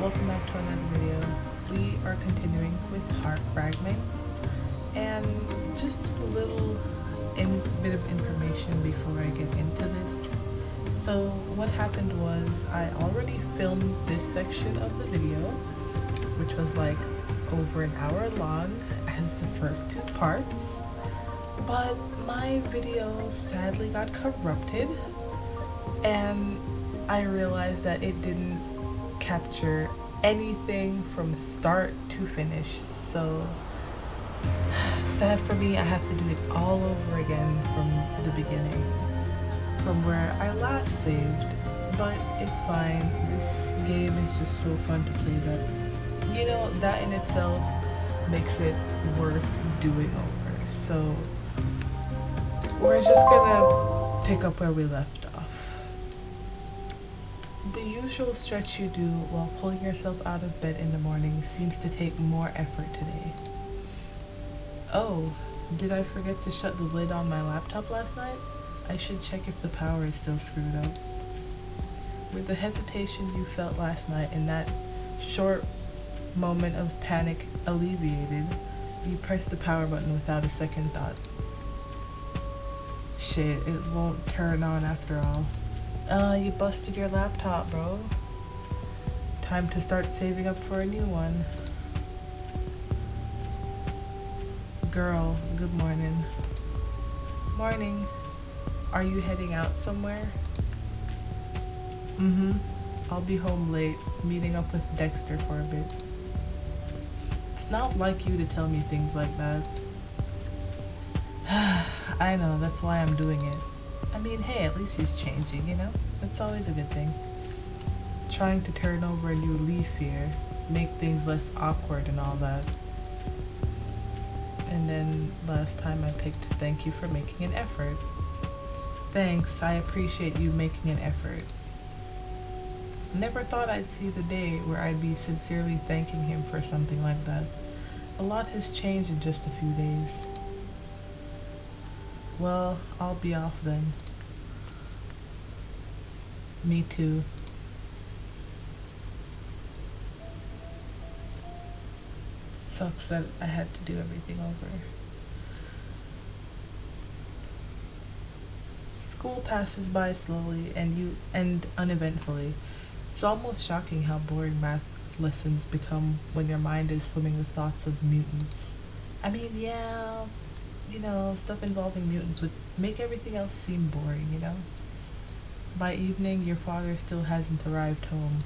welcome back to another video. We are continuing with Fragment, and just a little bit of information before I get into this. So what happened was I already filmed this section of the video, which was like over an hour long as the first two parts, but my video sadly got corrupted and I realized that it didn't capture anything from start to finish. So sad for me, I have to do it all over again from the beginning, from where I last saved. But it's fine. This game is just so fun to play that, you know, that in itself makes it worth doing over. So we're just gonna pick up where we left off. The usual stretch you do while pulling yourself out of bed in the morning seems to take more effort today. Oh, did I forget to shut the lid on my laptop last night? I should check if the power is still screwed up. With the hesitation you felt last night and that short moment of panic alleviated, you pressed the power button without a second thought. Shit, it won't turn on after all. You busted your laptop, bro. Time to start saving up for a new one. Girl, good morning. Morning. Are you heading out somewhere? I'll be home late, meeting up with Dexter for a bit. It's not like you to tell me things like that. I know, that's why I'm doing it. I mean, hey, at least he's changing, you know? That's always a good thing. Trying to turn over a new leaf here, make things less awkward and all that. And then last time I picked thank you for making an effort. Thanks, I appreciate you making an effort. Never thought I'd see the day where I'd be sincerely thanking him for something like that. A lot has changed in just a few days. Well, I'll be off then. Me too. Sucks that I had to do everything over. School passes by slowly and uneventfully. It's almost shocking how boring math lessons become when your mind is swimming with thoughts of mutants. I mean, yeah, you know, stuff involving mutants would make everything else seem boring, you know? By evening, your father still hasn't arrived home.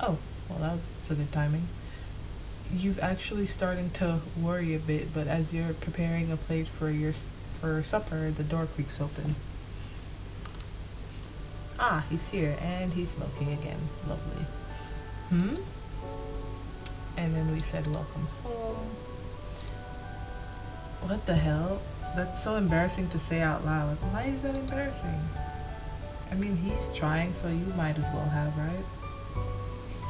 Oh, well, that was a good timing. You've actually starting to worry a bit, but as you're preparing a plate for supper, the door creaks open. Ah, he's here, and he's smoking again. Lovely. And then we said welcome home. What the hell? That's so embarrassing to say out loud. Why is that embarrassing? I mean, he's trying, so you might as well have, right?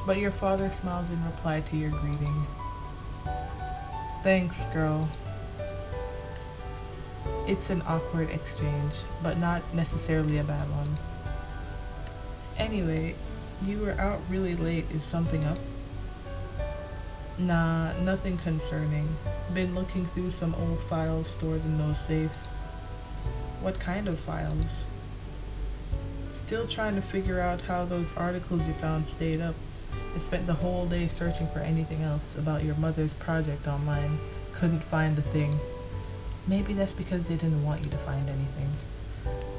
But your father smiles in reply to your greeting. Thanks, girl. It's an awkward exchange, but not necessarily a bad one. Anyway, you were out really late. Is something up? Nah, nothing concerning. Been looking through some old files stored in those safes. What kind of files? Still trying to figure out how those articles you found stayed up. I spent the whole day searching for anything else about your mother's project online. Couldn't find a thing. Maybe that's because they didn't want you to find anything.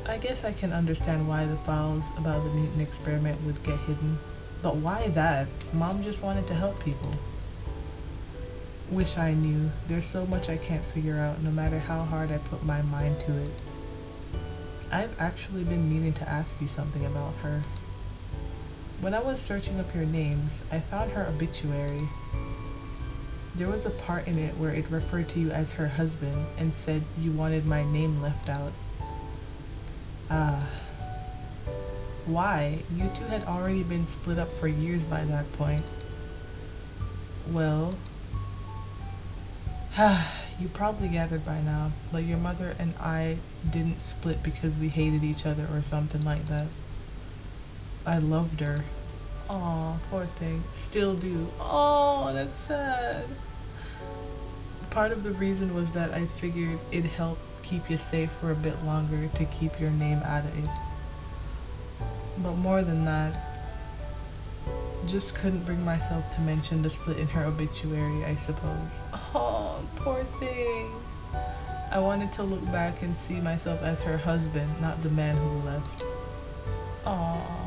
I guess I can understand why the files about the mutant experiment would get hidden. But why that? Mom just wanted to help people. Wish I knew. There's so much I can't figure out, no matter how hard I put my mind to it. I've actually been meaning to ask you something about her. When I was searching up your names, I found her obituary. There was a part in it where it referred to you as her husband and said you wanted my name left out. Why? You two had already been split up for years by that point. Well, you probably gathered by now, but your mother and I didn't split because we hated each other or something like that. I loved her. Aw, poor thing. Still do. Oh, that's sad. Part of the reason was that I figured it'd help keep you safe for a bit longer to keep your name out of it. But more than that, just couldn't bring myself to mention the split in her obituary, I suppose. Oh, poor thing. I wanted to look back and see myself as her husband, not the man who left. Aw.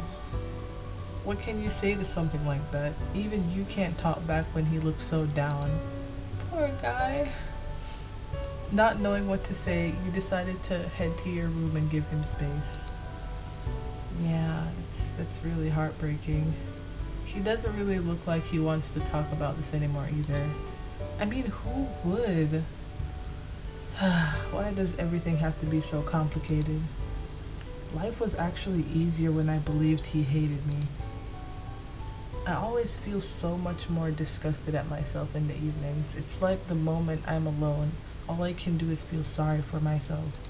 What can you say to something like that? Even you can't talk back when he looks so down. Poor guy. Not knowing what to say, you decided to head to your room and give him space. Yeah, that's really heartbreaking. He doesn't really look like he wants to talk about this anymore either. I mean, who would? Why does everything have to be so complicated? Life was actually easier when I believed he hated me. I always feel so much more disgusted at myself in the evenings. It's like the moment I'm alone, all I can do is feel sorry for myself.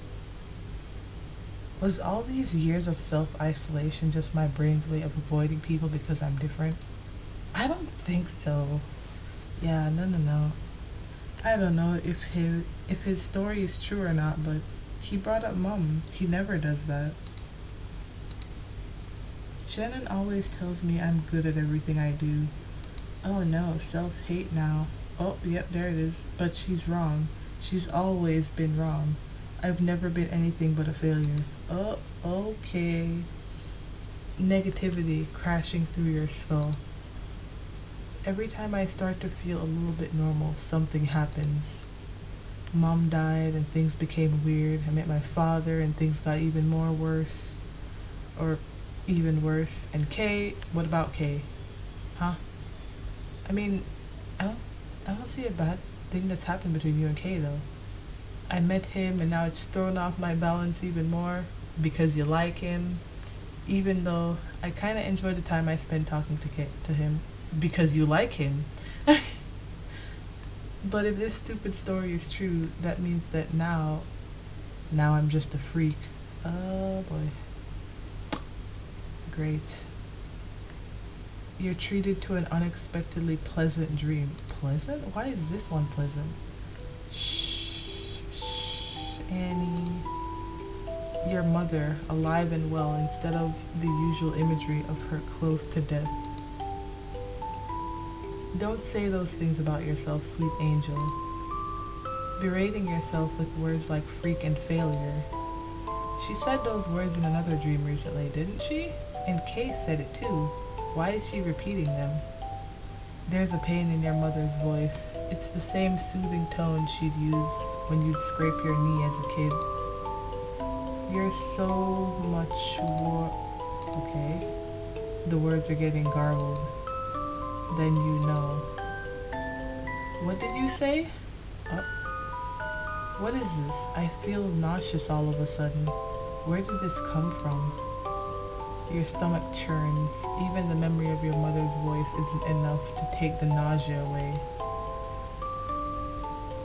Was all these years of self-isolation just my brain's way of avoiding people because I'm different? I don't think so. Yeah, no. I don't know if his story is true or not, but he brought up Mom. He never does that. Shannon always tells me I'm good at everything I do. Oh no, self-hate now. Oh, yep, there it is. But she's wrong. She's always been wrong. I've never been anything but a failure. Oh, okay. Negativity crashing through your skull. Every time I start to feel a little bit normal, something happens. Mom died and things became weird. I met my father and things got even more worse. Or even worse. And Kay, what about Kay? Huh? I mean, I don't see a bad thing that's happened between you and Kay though. I met him and now it's thrown off my balance even more because you like him. Even though I kind of enjoy the time I spend talking to him because you like him. But if this stupid story is true, that means that now I'm just a freak. Oh boy. Great. You're treated to an unexpectedly pleasant dream. Pleasant? Why is this one pleasant? Shh, Annie. Your mother, alive and well, instead of the usual imagery of her close to death. Don't say those things about yourself, sweet angel. Berating yourself with words like freak and failure. She said those words in another dream recently, didn't she? And Kay said it too. Why is she repeating them? There's a pain in your mother's voice. It's the same soothing tone she'd used when you'd scrape your knee as a kid. You're so much more... Okay. The words are getting garbled. Then you know. What did you say? What is this? I feel nauseous all of a sudden. Where did this come from? Your stomach churns. Even the memory of your mother's voice isn't enough to take the nausea away.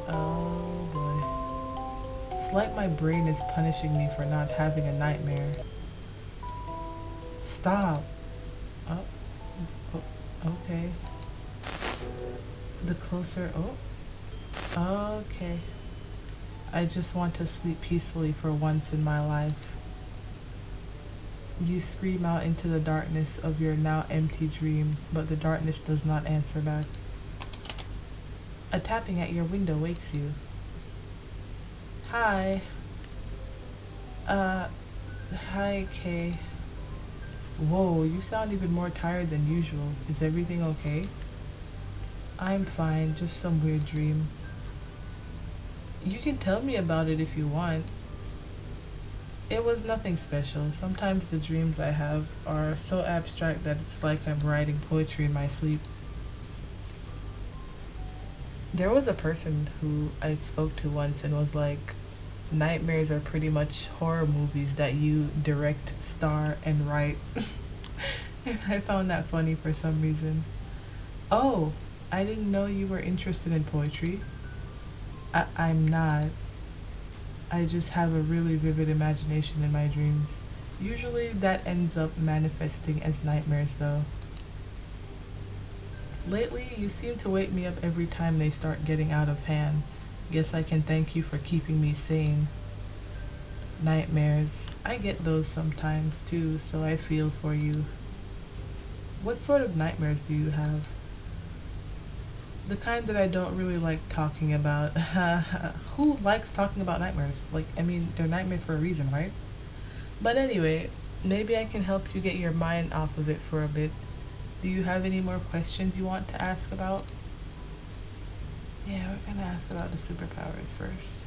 Oh boy. It's like my brain is punishing me for not having a nightmare. Stop. Okay. The closer... Okay. I just want to sleep peacefully for once in my life. You scream out into the darkness of your now empty dream, but the darkness does not answer back. A tapping at your window wakes you. Hi. Hi, Kay. Whoa, you sound even more tired than usual. Is everything okay? I'm fine, just some weird dream. You can tell me about it if you want. It was nothing special. Sometimes the dreams I have are so abstract that it's like I'm writing poetry in my sleep. There was a person who I spoke to once and was like, nightmares are pretty much horror movies that you direct, star, and write. And I found that funny for some reason. Oh, I didn't know you were interested in poetry. I'm not. I just have a really vivid imagination in my dreams. Usually that ends up manifesting as nightmares though. Lately, you seem to wake me up every time they start getting out of hand. Guess I can thank you for keeping me sane. Nightmares. I get those sometimes too, so I feel for you. What sort of nightmares do you have? The kind that I don't really like talking about. Who likes talking about nightmares? Like, I mean, they're nightmares for a reason, right? But anyway, maybe I can help you get your mind off of it for a bit. Do you have any more questions you want to ask about? Yeah, we're gonna ask about the superpowers first.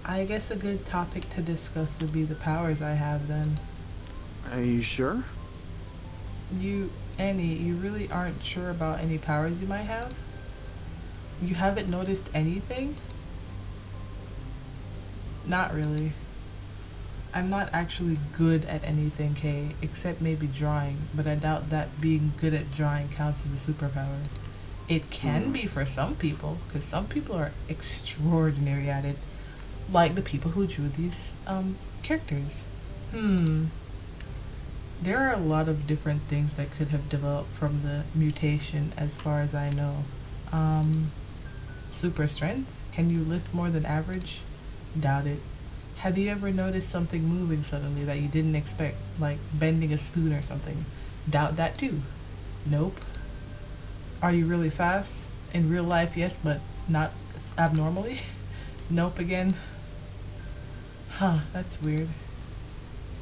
I guess a good topic to discuss would be the powers I have then. Are you sure? Annie, you really aren't sure about any powers you might have? You haven't noticed anything? Not really. I'm not actually good at anything, Kay, except maybe drawing, but I doubt that being good at drawing counts as a superpower. It can be for some people, because some people are extraordinary at it, like the people who drew these characters. There are a lot of different things that could have developed from the mutation as far as I know. Super strength? Can you lift more than average? Doubt it. Have you ever noticed something moving suddenly that you didn't expect, like bending a spoon or something? Doubt that too. Nope. Are you really fast? In real life, yes, but not abnormally? Nope again. Huh, that's weird.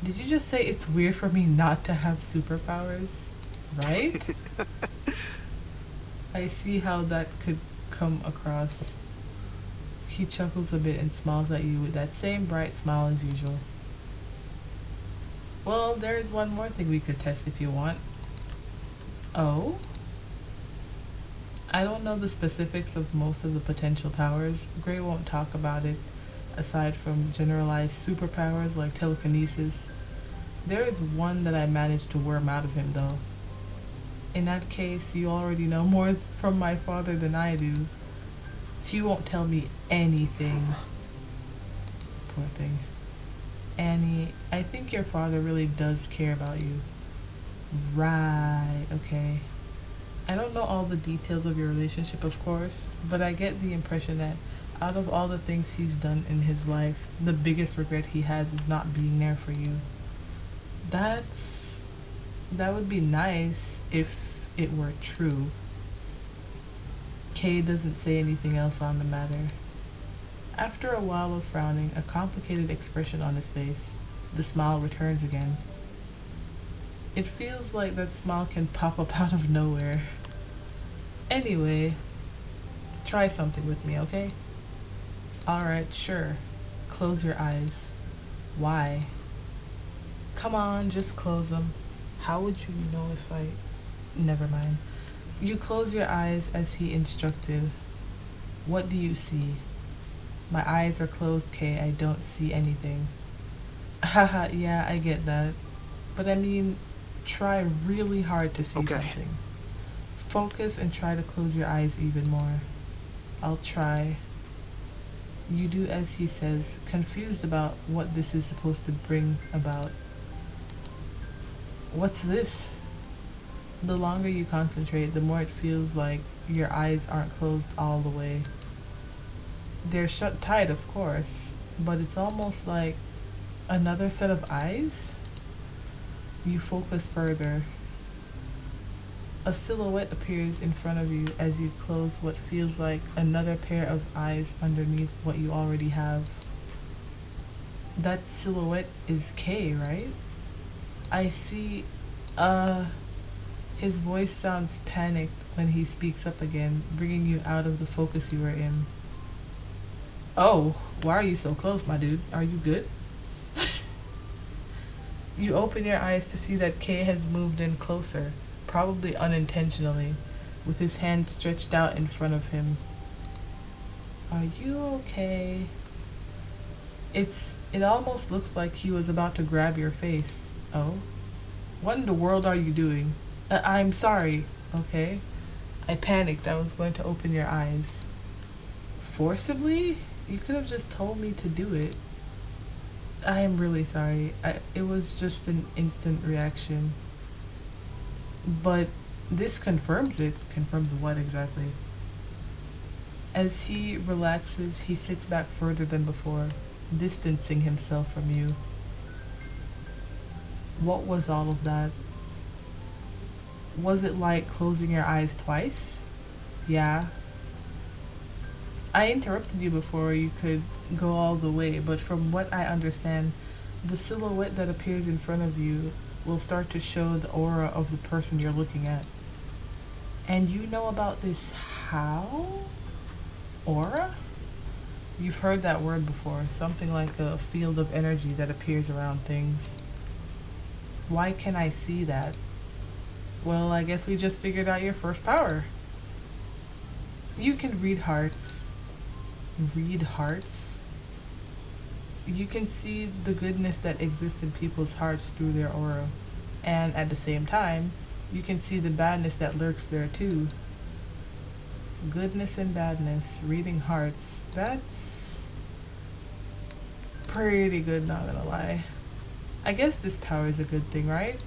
Did you just say it's weird for me not to have superpowers? Right? I see how that could come across. He chuckles a bit and smiles at you with that same bright smile as usual. Well, there is one more thing we could test if you want. Oh? I don't know the specifics of most of the potential powers. Gray won't talk about it, aside from generalized superpowers like telekinesis. There is one that I managed to worm out of him, though. In that case, you already know more from my father than I do. She won't tell me anything. Poor thing. Annie, I think your father really does care about you. Right, okay. I don't know all the details of your relationship, of course, but I get the impression that out of all the things he's done in his life, the biggest regret he has is not being there for you. That would be nice if it were true. Kay doesn't say anything else on the matter. After a while of frowning, a complicated expression on his face, the smile returns again. It feels like that smile can pop up out of nowhere. Anyway, try something with me, okay? Alright, sure. Close your eyes. Why? Come on, just close them. How would you know if I... Never mind. You close your eyes as he instructed. What do you see? My eyes are closed, Kay. I don't see anything. Haha, yeah, I get that. But I mean, try really hard to see something. Focus and try to close your eyes even more. I'll try. You do as he says, confused about what this is supposed to bring about. What's this? The longer you concentrate, the more it feels like your eyes aren't closed all the way. They're shut tight, of course, but it's almost like another set of eyes? You focus further. A silhouette appears in front of you as you close what feels like another pair of eyes underneath what you already have. That silhouette is Kay, right? I see, his voice sounds panicked when he speaks up again, bringing you out of the focus you were in. Oh, why are you so close, my dude? Are you good? You open your eyes to see that Kay has moved in closer, probably unintentionally, with his hand stretched out in front of him. Are you okay? It almost looks like he was about to grab your face. Oh? What in the world are you doing? I'm sorry, okay? I panicked. I was going to open your eyes. Forcibly? You could have just told me to do it. I am really sorry. It was just an instant reaction. But This confirms it. Confirms what exactly? As he relaxes, he sits back further than before, distancing himself from you. What was all of that? Was it like closing your eyes twice? Yeah. I interrupted you before you could go all the way, but from what I understand, the silhouette that appears in front of you will start to show the aura of the person you're looking at. And you know about this how? Aura? You've heard that word before, something like a field of energy that appears around things. Why can I see that? Well, I guess we just figured out your first power. You can read hearts. Read hearts? You can see the goodness that exists in people's hearts through their aura. And at the same time, you can see the badness that lurks there too. Goodness and badness, reading hearts, that's pretty good, not gonna lie. I guess this power is a good thing, right?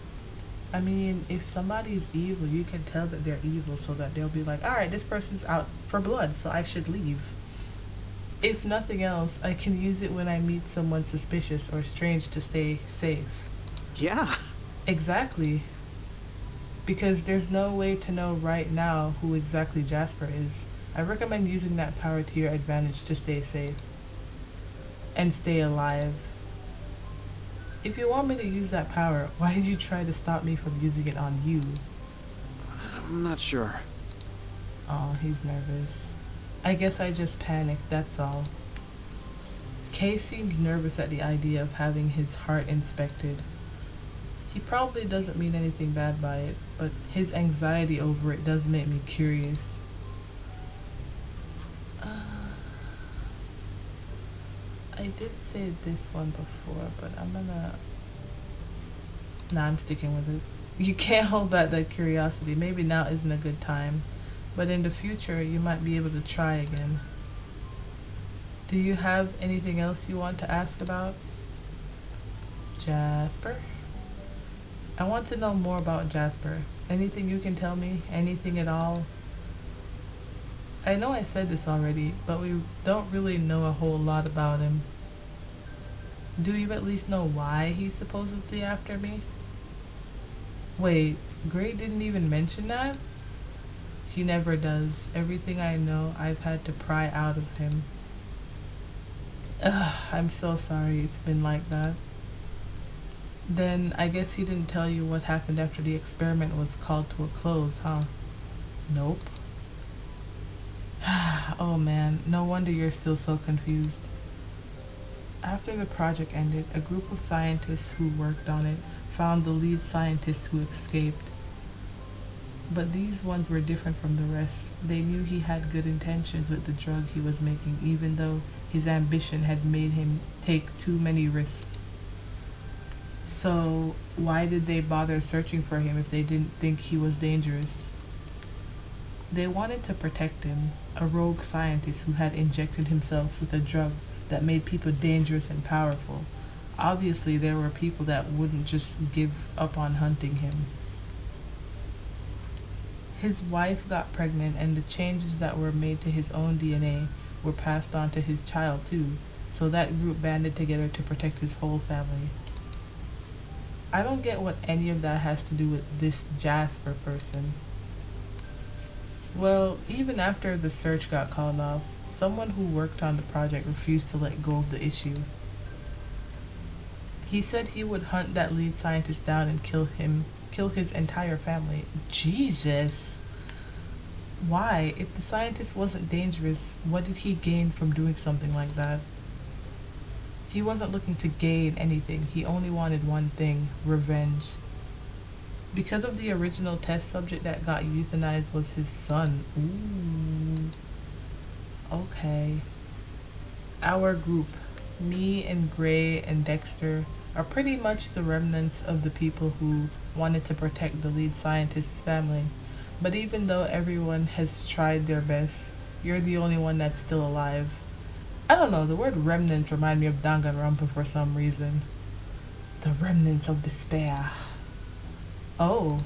I mean, if somebody's evil, you can tell that they're evil so that they'll be like, alright, this person's out for blood, so I should leave. If nothing else, I can use it when I meet someone suspicious or strange to stay safe. Yeah. Exactly. Because there's no way to know right now who exactly Jasper is. I recommend using that power to your advantage to stay safe. And stay alive. If you want me to use that power, why did you try to stop me from using it on you? I'm not sure. Oh, he's nervous. I guess I just panicked, that's all. Kay seems nervous at the idea of having his heart inspected. He probably doesn't mean anything bad by it, but his anxiety over it does make me curious. I did say this one before, but I'm sticking with it. You can't hold back that curiosity. Maybe now isn't a good time, but in the future you might be able to try again. Do you have anything else you want to ask about? Jasper? I want to know more about Jasper. Anything you can tell me? Anything at all? I know I said this already, but we don't really know a whole lot about him. Do you at least know why he's supposedly after me? Wait, Gray didn't even mention that? He never does. Everything I know, I've had to pry out of him. Ugh, I'm so sorry it's been like that. Then I guess he didn't tell you what happened after the experiment was called to a close, huh? Nope. Oh man, no wonder you're still so confused. After the project ended, a group of scientists who worked on it found the lead scientist who escaped. But these ones were different from the rest. They knew he had good intentions with the drug he was making, even though his ambition had made him take too many risks. So why did they bother searching for him if they didn't think he was dangerous? They wanted to protect him, a rogue scientist who had injected himself with a drug that made people dangerous and powerful. Obviously, there were people that wouldn't just give up on hunting him. His wife got pregnant, and the changes that were made to his own DNA were passed on to his child too, so that group banded together to protect his whole family. I don't get what any of that has to do with this Jasper person. Well, even after the search got called off, someone who worked on the project refused to let go of the issue. He said he would hunt that lead scientist down and kill his entire family. Jesus! Why? If the scientist wasn't dangerous, what did he gain from doing something like that? He wasn't looking to gain anything. He only wanted one thing: revenge. Because of the original test subject that got euthanized was his son. Ooh. Okay. Our group, me and Gray and Dexter, are pretty much the remnants of the people who wanted to protect the lead scientist's family. But even though everyone has tried their best, you're the only one that's still alive. I don't know, the word remnants remind me of Danganronpa for some reason. The remnants of despair. Oh.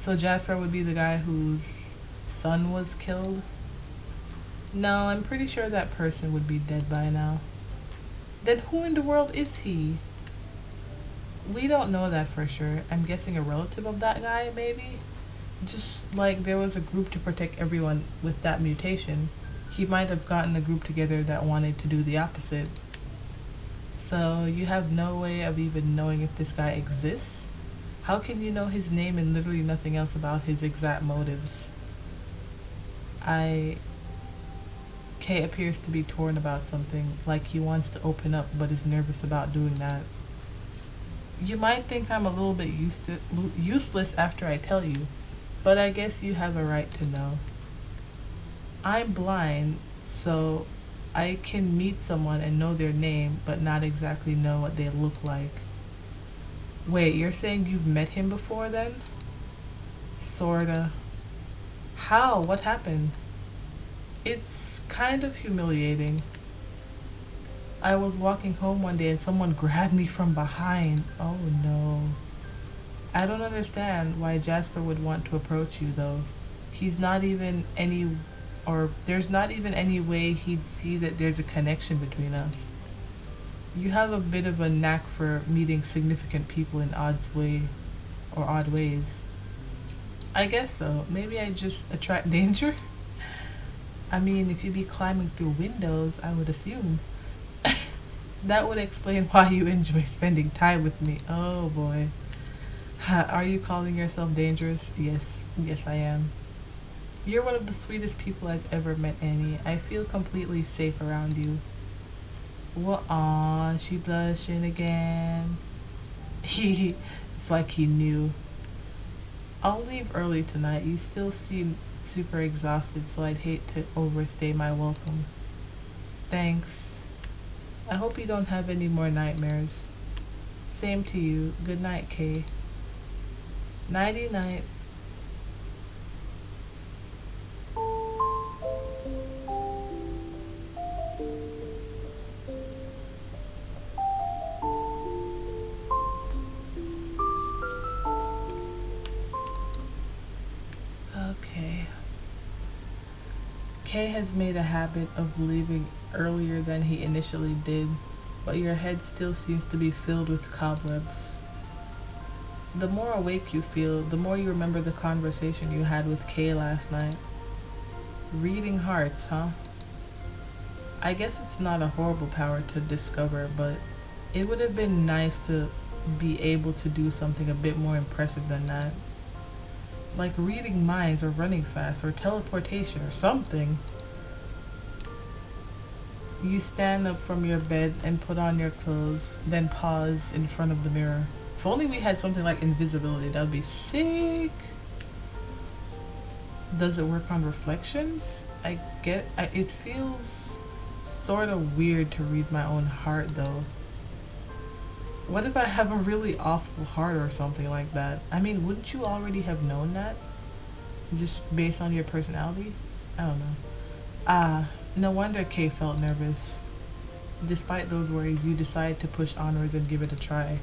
So Jasper would be the guy whose son was killed? No, I'm pretty sure that person would be dead by now. Then who in the world is he? We don't know that for sure. I'm guessing a relative of that guy, maybe? Just like there was a group to protect everyone with that mutation, he might have gotten a group together that wanted to do the opposite. So you have no way of even knowing if this guy exists? How can you know his name and literally nothing else about his exact motives? Kay appears to be torn about something, like he wants to open up but is nervous about doing that. You might think I'm a little bit useless after I tell you, but I guess you have a right to know. I'm blind, so I can meet someone and know their name, but not exactly know what they look like. Wait, you're saying you've met him before then? Sorta. How? What happened? It's kind of humiliating. I was walking home one day and someone grabbed me from behind. Oh no. I don't understand why Jasper would want to approach you though. There's not even any way he'd see that there's a connection between us. You have a bit of a knack for meeting significant people in odd ways. I guess so. Maybe I just attract danger? I mean, if you be climbing through windows, I would assume. That would explain why you enjoy spending time with me. Oh boy. Are you calling yourself dangerous? Yes I am. You're one of the sweetest people I've ever met, Annie. I feel completely safe around you. Well, aw, she blushing again. It's like he knew. I'll leave early tonight. You still seem super exhausted, so I'd hate to overstay my welcome. Thanks. I hope you don't have any more nightmares. Same to you. Good night, Kay. Nighty night. Okay. Kay has made a habit of leaving earlier than he initially did, but your head still seems to be filled with cobwebs. The more awake you feel, the more you remember the conversation you had with Kay last night. Reading hearts, huh? I guess it's not a horrible power to discover, but it would have been nice to be able to do something a bit more impressive than that. Like reading minds or running fast or teleportation or something. You stand up from your bed and put on your clothes, then pause in front of the mirror. If only we had something like invisibility, that would be sick. Does it work on reflections? It feels sort of weird to read my own heart though. What if I have a really awful heart or something like that? I mean, wouldn't you already have known that? Just based on your personality? I don't know. No wonder Kay felt nervous. Despite those worries, you decide to push onwards and give it a try.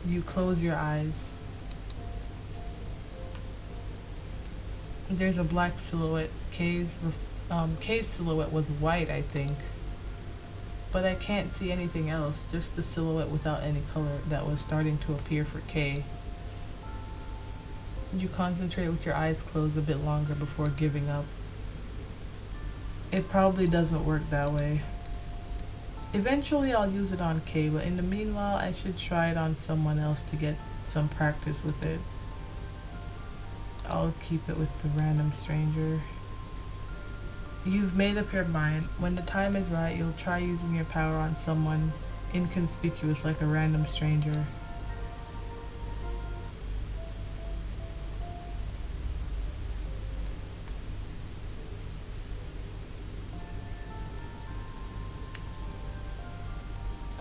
You close your eyes. There's a black silhouette. Kay's silhouette was white, I think. But I can't see anything else, just the silhouette without any color that was starting to appear for Kay. You concentrate with your eyes closed a bit longer before giving up. It probably doesn't work that way. Eventually I'll use it on Kay, but in the meanwhile I should try it on someone else to get some practice with it. I'll keep it with the random stranger. You've made up your mind. When the time is right, you'll try using your power on someone inconspicuous like a random stranger.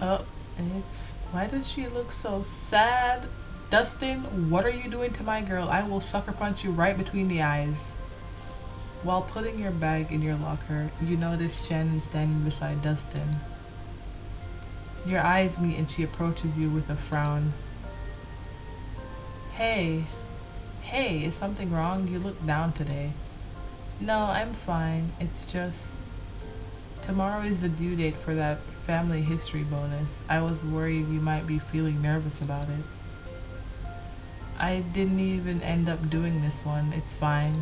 Oh, why does she look so sad? Dustin, what are you doing to my girl? I will sucker punch you right between the eyes. While putting your bag in your locker, you notice Shannon standing beside Dustin. Your eyes meet and she approaches you with a frown. Hey, hey, is something wrong? You look down today. No, I'm fine. It's just tomorrow is the due date for that family history bonus. I was worried you might be feeling nervous about it. I didn't even end up doing this one. It's fine.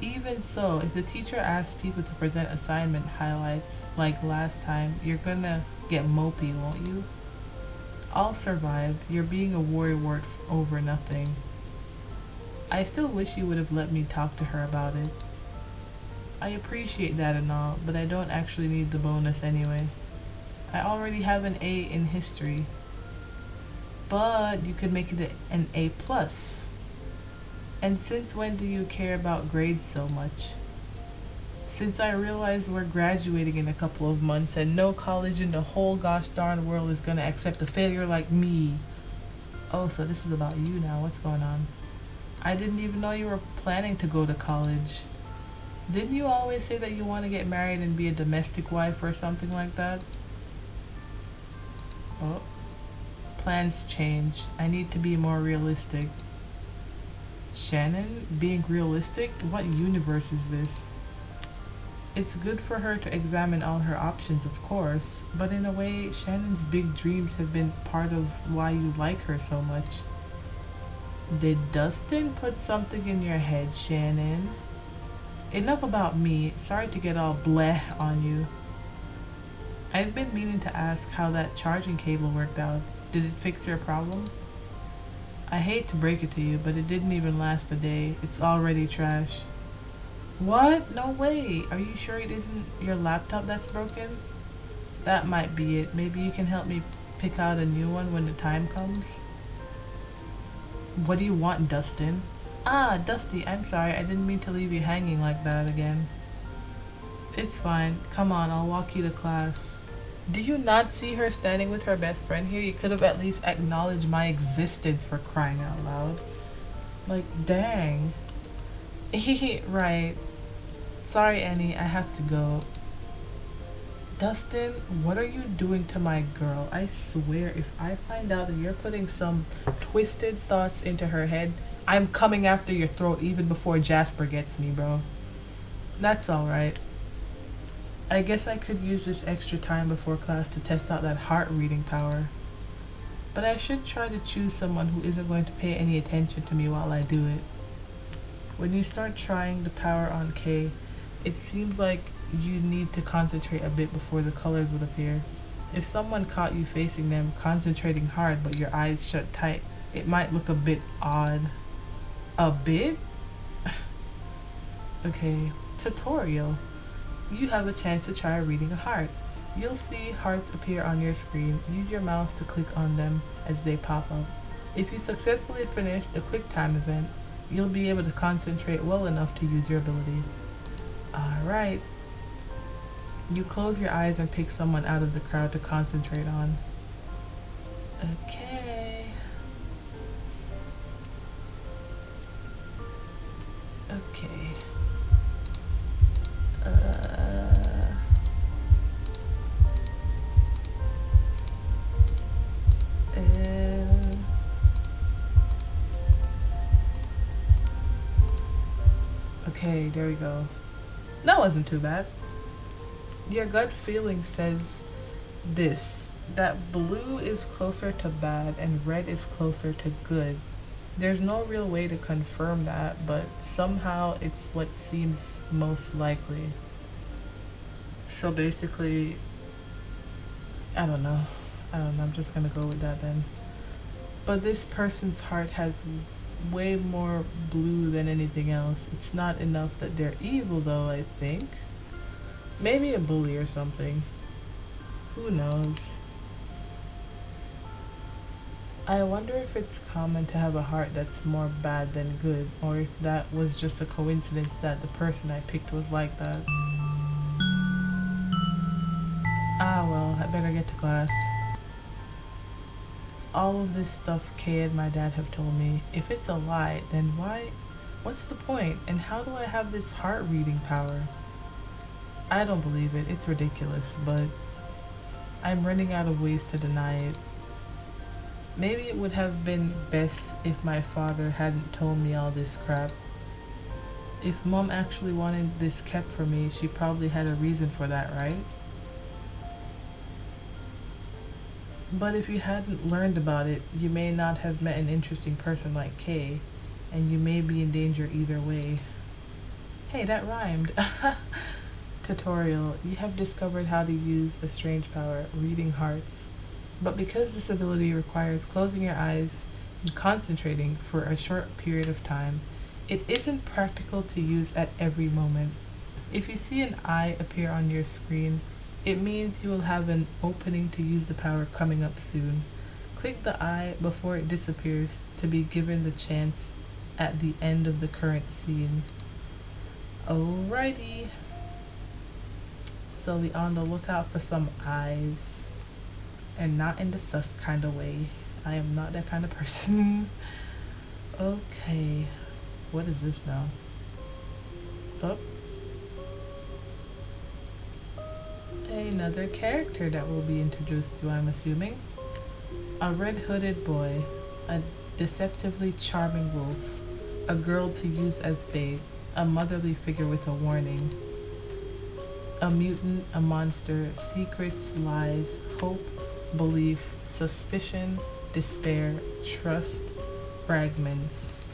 Even so, if the teacher asks people to present assignment highlights like last time, you're gonna get mopey, won't you? I'll survive. You're being a worrywart over nothing. I still wish you would have let me talk to her about it. I appreciate that and all, but I don't actually need the bonus anyway. I already have an A in history. But you could make it an A plus. And since when do you care about grades so much? Since I realize we're graduating in a couple of months and no college in the whole gosh darn world is gonna accept a failure like me. Oh, so this is about you now. What's going on? I didn't even know you were planning to go to college. Didn't you always say that you want to get married and be a domestic wife or something like that? Oh, plans change. I need to be more realistic. Shannon, being realistic? What universe is this? It's good for her to examine all her options, of course, but in a way, Shannon's big dreams have been part of why you like her so much. Did Dustin put something in your head, Shannon? Enough about me. Sorry to get all bleh on you. I've been meaning to ask how that charging cable worked out. Did it fix your problem? I hate to break it to you, but it didn't even last a day. It's already trash. What? No way. Are you sure it isn't your laptop that's broken? That might be it. Maybe you can help me pick out a new one when the time comes? What do you want, Dustin? Ah, Dusty, I'm sorry. I didn't mean to leave you hanging like that again. It's fine. Come on, I'll walk you to class. Do you not see her standing with her best friend here? You could have at least acknowledged my existence, for crying out loud. Like, dang. Right. Sorry, Annie, I have to go. Dustin, what are you doing to my girl? I swear, if I find out that you're putting some twisted thoughts into her head, I'm coming after your throat even before Jasper gets me, bro. That's alright. I guess I could use this extra time before class to test out that heart reading power. But I should try to choose someone who isn't going to pay any attention to me while I do it. When you start trying the power on K, it seems like you need to concentrate a bit before the colors would appear. If someone caught you facing them, concentrating hard but your eyes shut tight, it might look a bit odd. A bit? Okay, tutorial. You have a chance to try reading a heart. You'll see hearts appear on your screen. Use your mouse to click on them as they pop up. If you successfully finish the quick time event, you'll be able to concentrate well enough to use your ability. Alright. You close your eyes and pick someone out of the crowd to concentrate on. Okay. Okay. Okay, there we go. That wasn't too bad. Your gut feeling says this, that blue is closer to bad and red is closer to good. There's no real way to confirm that, but somehow it's what seems most likely. So basically, I don't know, I'm just gonna go with that then. But this person's heart has way more blue than anything else. It's not enough that they're evil though, I think. Maybe a bully or something. Who knows? I wonder if it's common to have a heart that's more bad than good, or if that was just a coincidence that the person I picked was like that. Ah well, I better get to class. All of this stuff Kay and my dad have told me. If it's a lie, then why? What's the point? And how do I have this heart reading power? I don't believe it. It's ridiculous, but I'm running out of ways to deny it. Maybe it would have been best if my father hadn't told me all this crap. If mom actually wanted this kept from me, she probably had a reason for that, right? But if you hadn't learned about it, you may not have met an interesting person like Kay, and you may be in danger either way. Hey, that rhymed. Tutorial. You have discovered how to use a strange power, reading hearts. But because this ability requires closing your eyes and concentrating for a short period of time, it isn't practical to use at every moment. If you see an eye appear on your screen, it means you will have an opening to use the power coming up soon. Click the eye before it disappears to be given the chance at the end of the current scene. Alrighty. So be on the lookout for some eyes. And not in the sus kind of way. I am not that kind of person. Okay. What is this now? Oh. Another character that will be introduced to, I'm assuming. A red-hooded boy. A deceptively charming wolf. A girl to use as bait. A motherly figure with a warning. A mutant, a monster, secrets, lies, hope, belief, suspicion, despair, trust, fragments.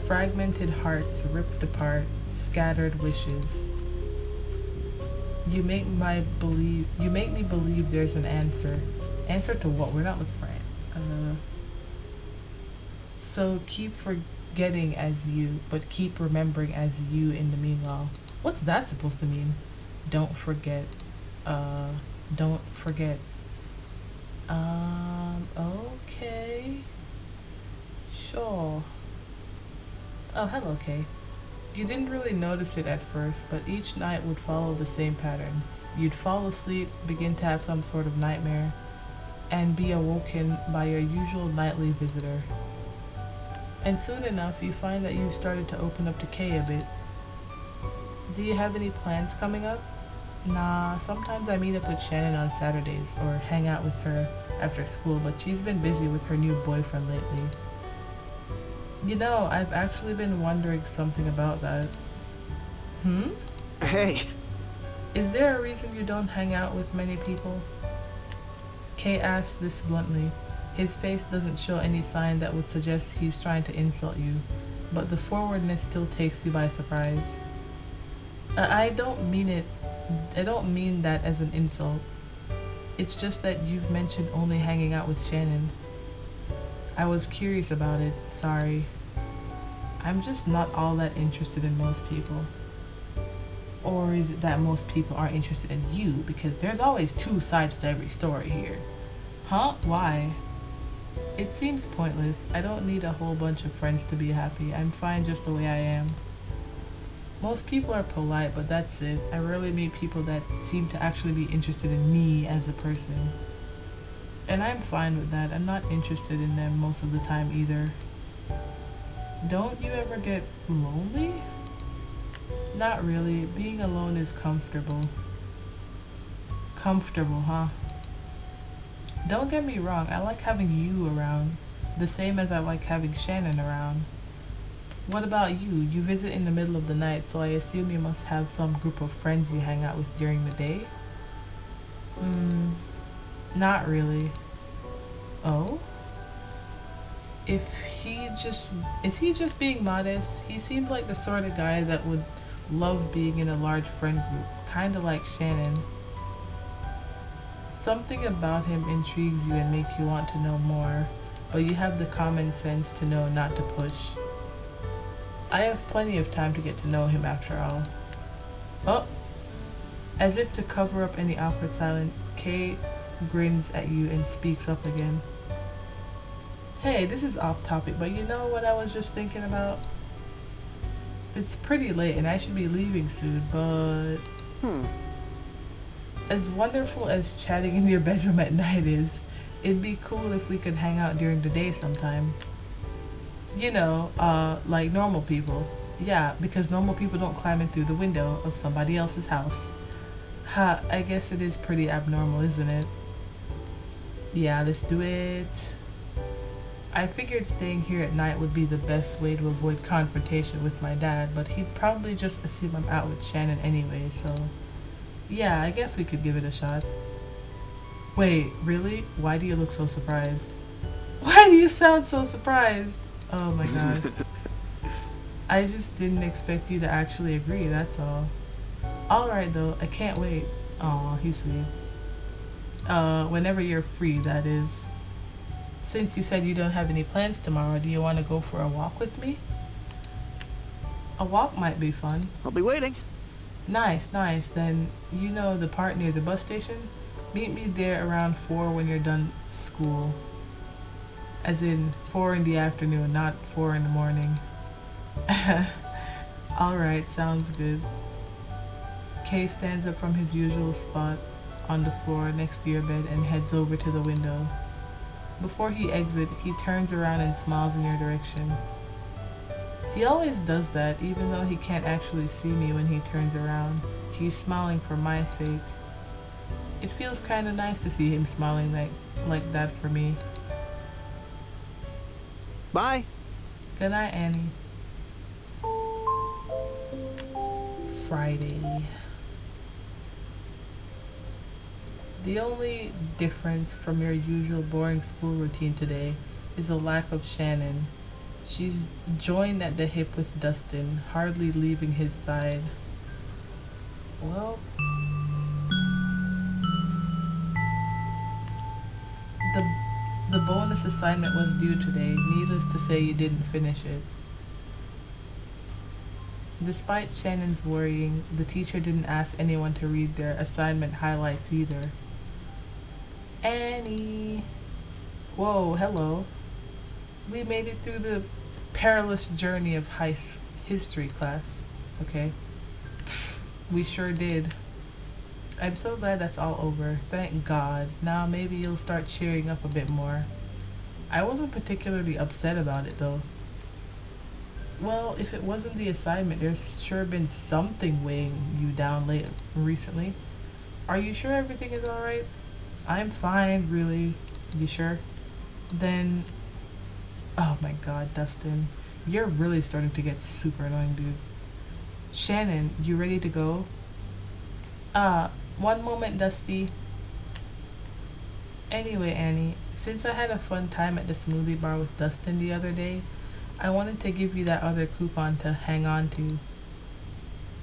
Fragmented hearts ripped apart, scattered wishes. You make me believe there's an answer. Answer to what? We're not looking for it. So keep forgetting as you, but keep remembering as you in the meanwhile. What's that supposed to mean? Don't forget. Don't forget. Okay. Sure. Oh, hello, Kay. You didn't really notice it at first, but each night would follow the same pattern. You'd fall asleep, begin to have some sort of nightmare, and be awoken by your usual nightly visitor. And soon enough, you find that you've started to open up to Kay a bit. Do you have any plans coming up? Nah, sometimes I meet up with Shannon on Saturdays or hang out with her after school, but she's been busy with her new boyfriend lately. You know, I've actually been wondering something about that. Hey. Is there a reason you don't hang out with many people? Kay asked this bluntly. His face doesn't show any sign that would suggest he's trying to insult you, but the forwardness still takes you by surprise. I don't mean that as an insult. It's just that you've mentioned only hanging out with Shannon. I was curious about it, sorry. I'm just not all that interested in most people. Or is it that most people aren't interested in you? Because there's always two sides to every story here. Huh? Why? It seems pointless. I don't need a whole bunch of friends to be happy. I'm fine just the way I am. Most people are polite, but that's it. I rarely meet people that seem to actually be interested in me as a person. And I'm fine with that. I'm not interested in them most of the time either. Don't you ever get lonely? Not really. Being alone is comfortable. Comfortable, huh? Don't get me wrong. I like having you around. The same as I like having Shannon around. What about you? You visit in the middle of the night, so I assume you must have some group of friends you hang out with during the day? Not really. Oh? Is he just being modest? He seems like the sort of guy that would love being in a large friend group, kinda like Shannon. Something about him intrigues you and makes you want to know more, but you have the common sense to know not to push. I have plenty of time to get to know him after all. Oh! As if to cover up any awkward silence, Kay grins at you and speaks up again. Hey, this is off topic, but you know what I was just thinking about? It's pretty late and I should be leaving soon, but... As wonderful as chatting in your bedroom at night is, it'd be cool if we could hang out during the day sometime. You know, like normal people. Yeah, because normal people don't climb in through the window of somebody else's house. Ha, I guess it is pretty abnormal, isn't it? Yeah, let's do it. I figured staying here at night would be the best way to avoid confrontation with my dad, but he'd probably just assume I'm out with Shannon anyway, so yeah, I guess we could give it a shot. Wait, really? Why do you look so surprised? Why do you sound so surprised? Oh my gosh. I just didn't expect you to actually agree, that's all. Alright though, I can't wait. Aw, he's sweet. Whenever you're free, that is. Since you said you don't have any plans tomorrow, do you want to go for a walk with me? A walk might be fun. I'll be waiting. Nice, nice. Then, you know the part near the bus station? Meet me there around 4 when you're done school. As in, 4 in the afternoon, not 4 in the morning. Alright, sounds good. Kay stands up from his usual spot on the floor next to your bed and heads over to the window. Before he exits, he turns around and smiles in your direction. He always does that, even though he can't actually see me when he turns around. He's smiling for my sake. It feels kinda nice to see him smiling like that for me. Bye. Good night, Annie. Friday. The only difference from your usual boring school routine today is a lack of Shannon. She's joined at the hip with Dustin, hardly leaving his side. Well, the bonus assignment was due today. Needless to say, you didn't finish it. Despite Shannon's worrying, the teacher didn't ask anyone to read their assignment highlights either. Annie! Whoa, hello. We made it through the perilous journey of history class. Okay? We sure did. I'm so glad that's all over. Thank God. Now maybe you'll start cheering up a bit more. I wasn't particularly upset about it though. Well, if it wasn't the assignment, there's sure been something weighing you down recently. Are you sure everything is alright? I'm fine, really. You sure? Then, oh my god, Dustin. You're really starting to get super annoying, dude. Shannon, you ready to go? One moment, Dusty. Anyway, Annie, since I had a fun time at the Smoothie Bar with Dustin the other day, I wanted to give you that other coupon to hang on to.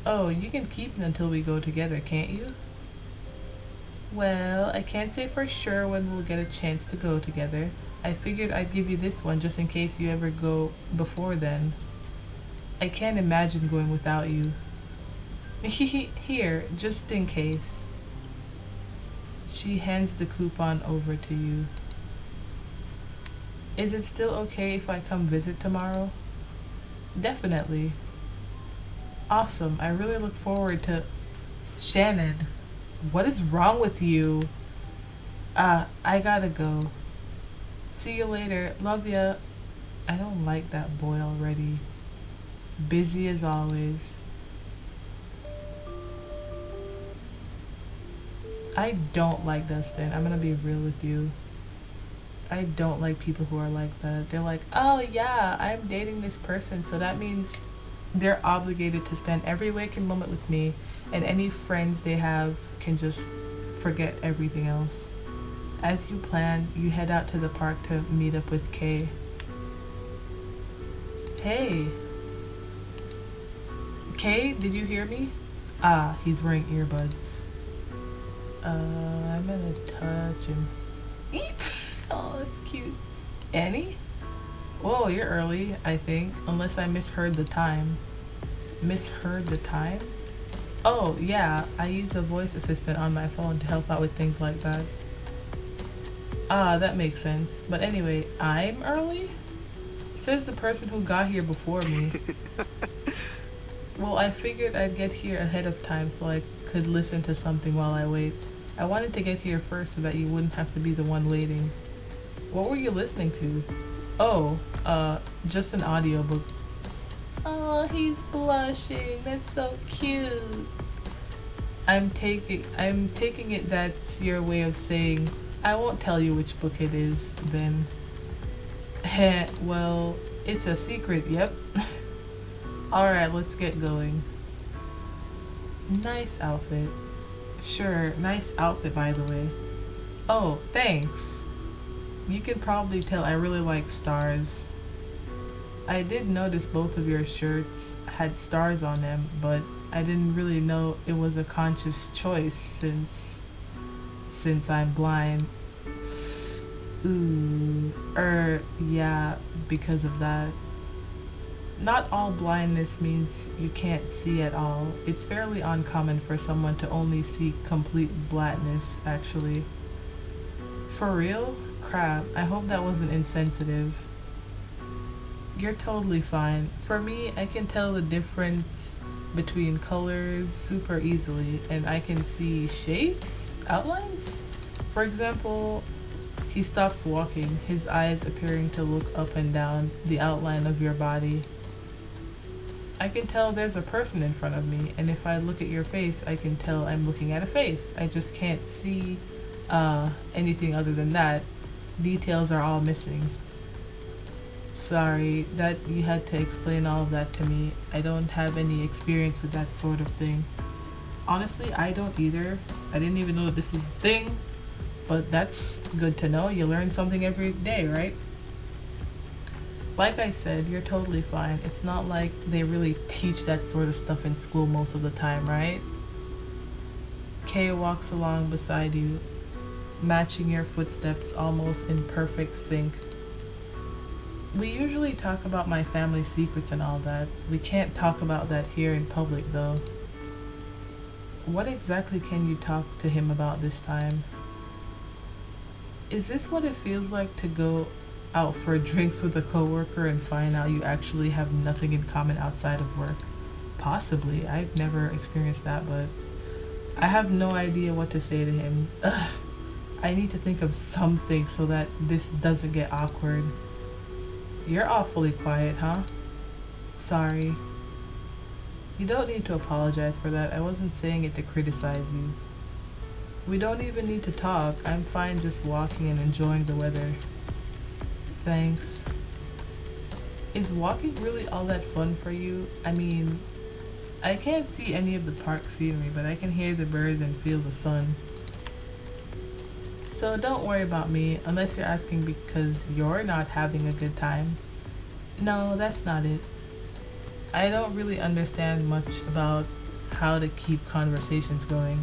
Oh, you can keep it until we go together, can't you? Well, I can't say for sure when we'll get a chance to go together. I figured I'd give you this one just in case you ever go before then. I can't imagine going without you. Here, just in case. She hands the coupon over to you. Is it still okay if I come visit tomorrow? Definitely. Awesome. I really look forward to... Shannon, what is wrong with you? I gotta go. See you later. Love ya. I don't like that boy already. Busy as always. I don't like Dustin. I'm gonna be real with you. I don't like people who are like that. They're like, oh yeah, I'm dating this person, so that means they're obligated to spend every waking moment with me, and any friends they have can just forget everything else. As you planned, you head out to the park to meet up with Kay. Hey. Kay, did you hear me? Ah, he's wearing earbuds. I'm gonna touch him. Eep! Oh, that's cute. Annie? Whoa, you're early, I think. Unless I misheard the time. Misheard the time? Oh, yeah. I use a voice assistant on my phone to help out with things like that. Ah, that makes sense. But anyway, I'm early? Says the person who got here before me. Well, I figured I'd get here ahead of time so I could listen to something while I wait. I wanted to get here first so that you wouldn't have to be the one waiting. What were you listening to? Oh, just an audiobook. Oh, he's blushing. That's so cute. I'm taking it that's your way of saying I won't tell you which book it is then. Well, it's a secret, yep. Alright, let's get going. Nice outfit. Sure, nice outfit by the way. Oh, thanks. You can probably tell I really like stars. I did notice both of your shirts had stars on them, but I didn't really know it was a conscious choice since I'm blind. Ooh, yeah, because of that. Not all blindness means you can't see at all. It's fairly uncommon for someone to only see complete blackness, actually. For real? Crap, I hope that wasn't insensitive. You're totally fine. For me, I can tell the difference between colors super easily, and I can see shapes, outlines. For example, he stops walking, his eyes appearing to look up and down the outline of your body. I can tell there's a person in front of me, and if I look at your face, I can tell I'm looking at a face. I just can't see anything other than that. Details are all missing. Sorry that you had to explain all of that to me. I don't have any experience with that sort of thing. Honestly, I don't either. I didn't even know that this was a thing, but that's good to know. You learn something every day, right? Like I said, you're totally fine. It's not like they really teach that sort of stuff in school most of the time, right? Kay walks along beside you, matching your footsteps almost in perfect sync. We usually talk about my family secrets and all that. We can't talk about that here in public though. What exactly can you talk to him about this time? Is this what it feels like to go out for drinks with a coworker and find out you actually have nothing in common outside of work? Possibly. I've never experienced that, but I have no idea what to say to him. Ugh. I need to think of something so that this doesn't get awkward. You're awfully quiet, huh? Sorry. You don't need to apologize for that. I wasn't saying it to criticize you. We don't even need to talk. I'm fine just walking and enjoying the weather. Thanks. Is walking really all that fun for you? I mean, I can't see any of the park scenery, but I can hear the birds and feel the sun. So don't worry about me, unless you're asking because you're not having a good time. No, that's not it. I don't really understand much about how to keep conversations going.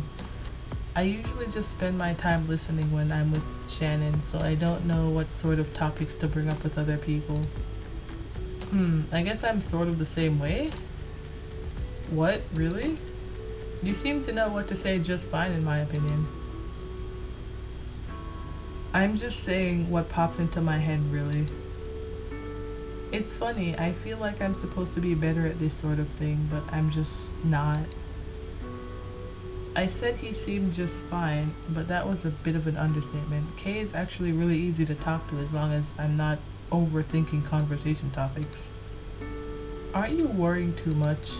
I usually just spend my time listening when I'm with Shannon, so I don't know what sort of topics to bring up with other people. I guess I'm sort of the same way. What, really? You seem to know what to say just fine in my opinion. I'm just saying what pops into my head, really. It's funny, I feel like I'm supposed to be better at this sort of thing, but I'm just not. I said he seemed just fine, but that was a bit of an understatement. Kay is actually really easy to talk to as long as I'm not overthinking conversation topics. Aren't you worrying too much?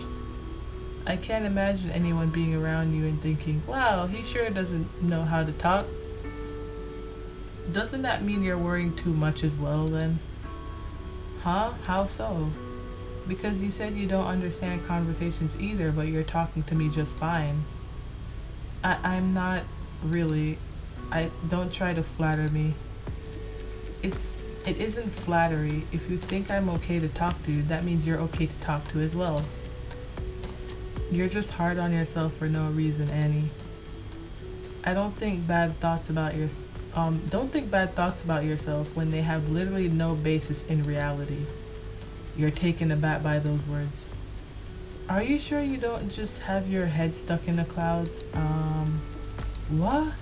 I can't imagine anyone being around you and thinking, wow, he sure doesn't know how to talk. Doesn't that mean you're worrying too much as well then? Huh? How so? Because you said you don't understand conversations either, but you're talking to me just fine. I'm not really. Don't try to flatter me. It isn't flattery. If you think I'm okay to talk to, that means you're okay to talk to as well. You're just hard on yourself for no reason, Annie. Don't think bad thoughts about yourself when they have literally no basis in reality. You're taken aback by those words. Are you sure you don't just have your head stuck in the clouds? What?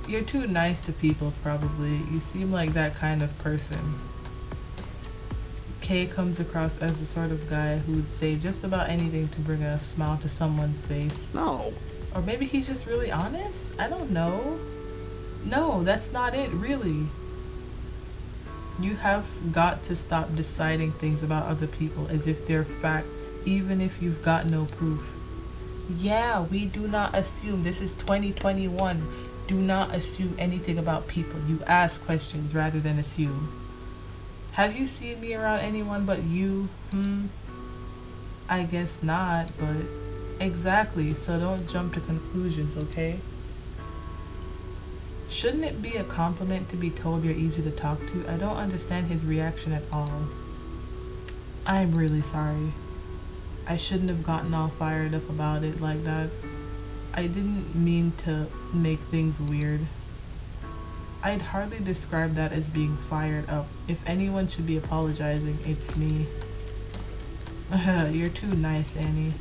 You're too nice to people, probably. You seem like that kind of person. Kay comes across as the sort of guy who would say just about anything to bring a smile to someone's face. No. Or maybe he's just really honest? I don't know. No, that's not it, really. You have got to stop deciding things about other people as if they're fact, even if you've got no proof. Yeah, we do not assume. This is 2021. do not assume anything about people. You ask questions rather than assume. Have you seen me around anyone but you? I guess not, but exactly, so don't jump to conclusions, okay? Shouldn't it be a compliment to be told you're easy to talk to? I don't understand his reaction at all. I'm really sorry. I shouldn't have gotten all fired up about it like that. I didn't mean to make things weird. I'd hardly describe that as being fired up. If anyone should be apologizing, it's me. You're too nice, Annie.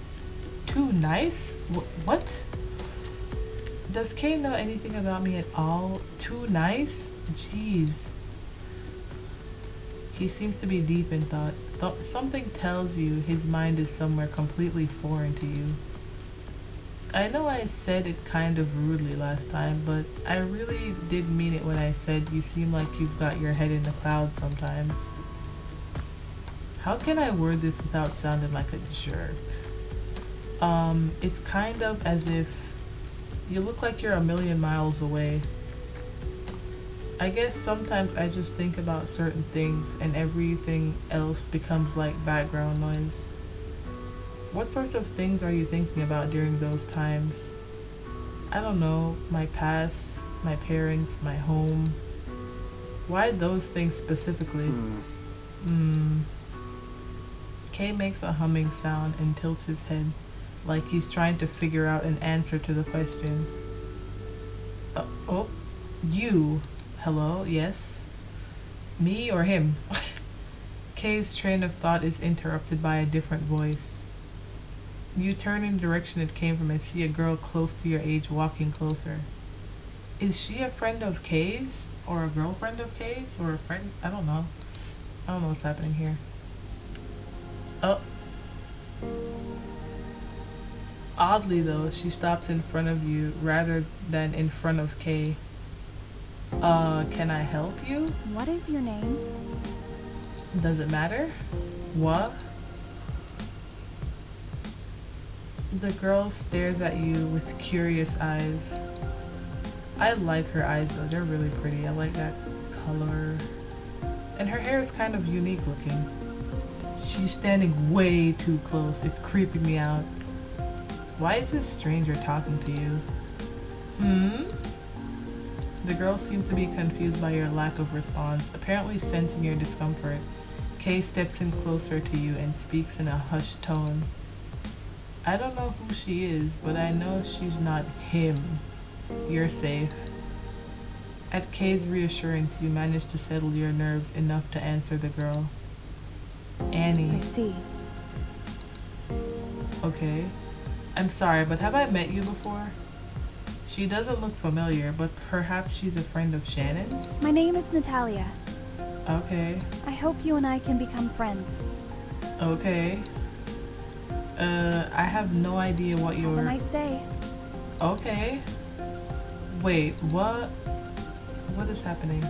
Too nice? What? Does Kay know anything about me at all? Too nice? Jeez. He seems to be deep in thought. Something tells you his mind is somewhere completely foreign to you. I know I said it kind of rudely last time, but I really did mean it when I said you seem like you've got your head in the clouds sometimes. How can I word this without sounding like a jerk? It's kind of as if you look like you're a million miles away. I guess sometimes I just think about certain things and everything else becomes like background noise. What sorts of things are you thinking about during those times? I don't know, my past, my parents, my home. Why those things specifically? Kay makes a humming sound and tilts his head like he's trying to figure out an answer to the question. You. Hello, yes? Me or him? Kay's train of thought is interrupted by a different voice. You turn in the direction it came from and see a girl close to your age walking closer. Is she a friend of Kay's? Or a girlfriend of Kay's? Or a friend? I don't know. I don't know what's happening here. Oddly though, she stops in front of you rather than in front of Kay. Can I help you? What is your name? Does it matter? What? The girl stares at you with curious eyes. I like her eyes though, they're really pretty. I like that color. And her hair is kind of unique looking. She's standing way too close. It's creeping me out. Why is this stranger talking to you? The girl seems to be confused by your lack of response, apparently sensing your discomfort. Kay steps in closer to you and speaks in a hushed tone. I don't know who she is, but I know she's not him. You're safe. At Kay's reassurance, you manage to settle your nerves enough to answer the girl. Annie. I see. Okay. I'm sorry, but have I met you before? She doesn't look familiar, but perhaps she's a friend of Shannon's? My name is Natalia. Okay. I hope you and I can become friends. Okay. I have no idea what you're... Have a nice day. Okay. Wait, what? What is happening?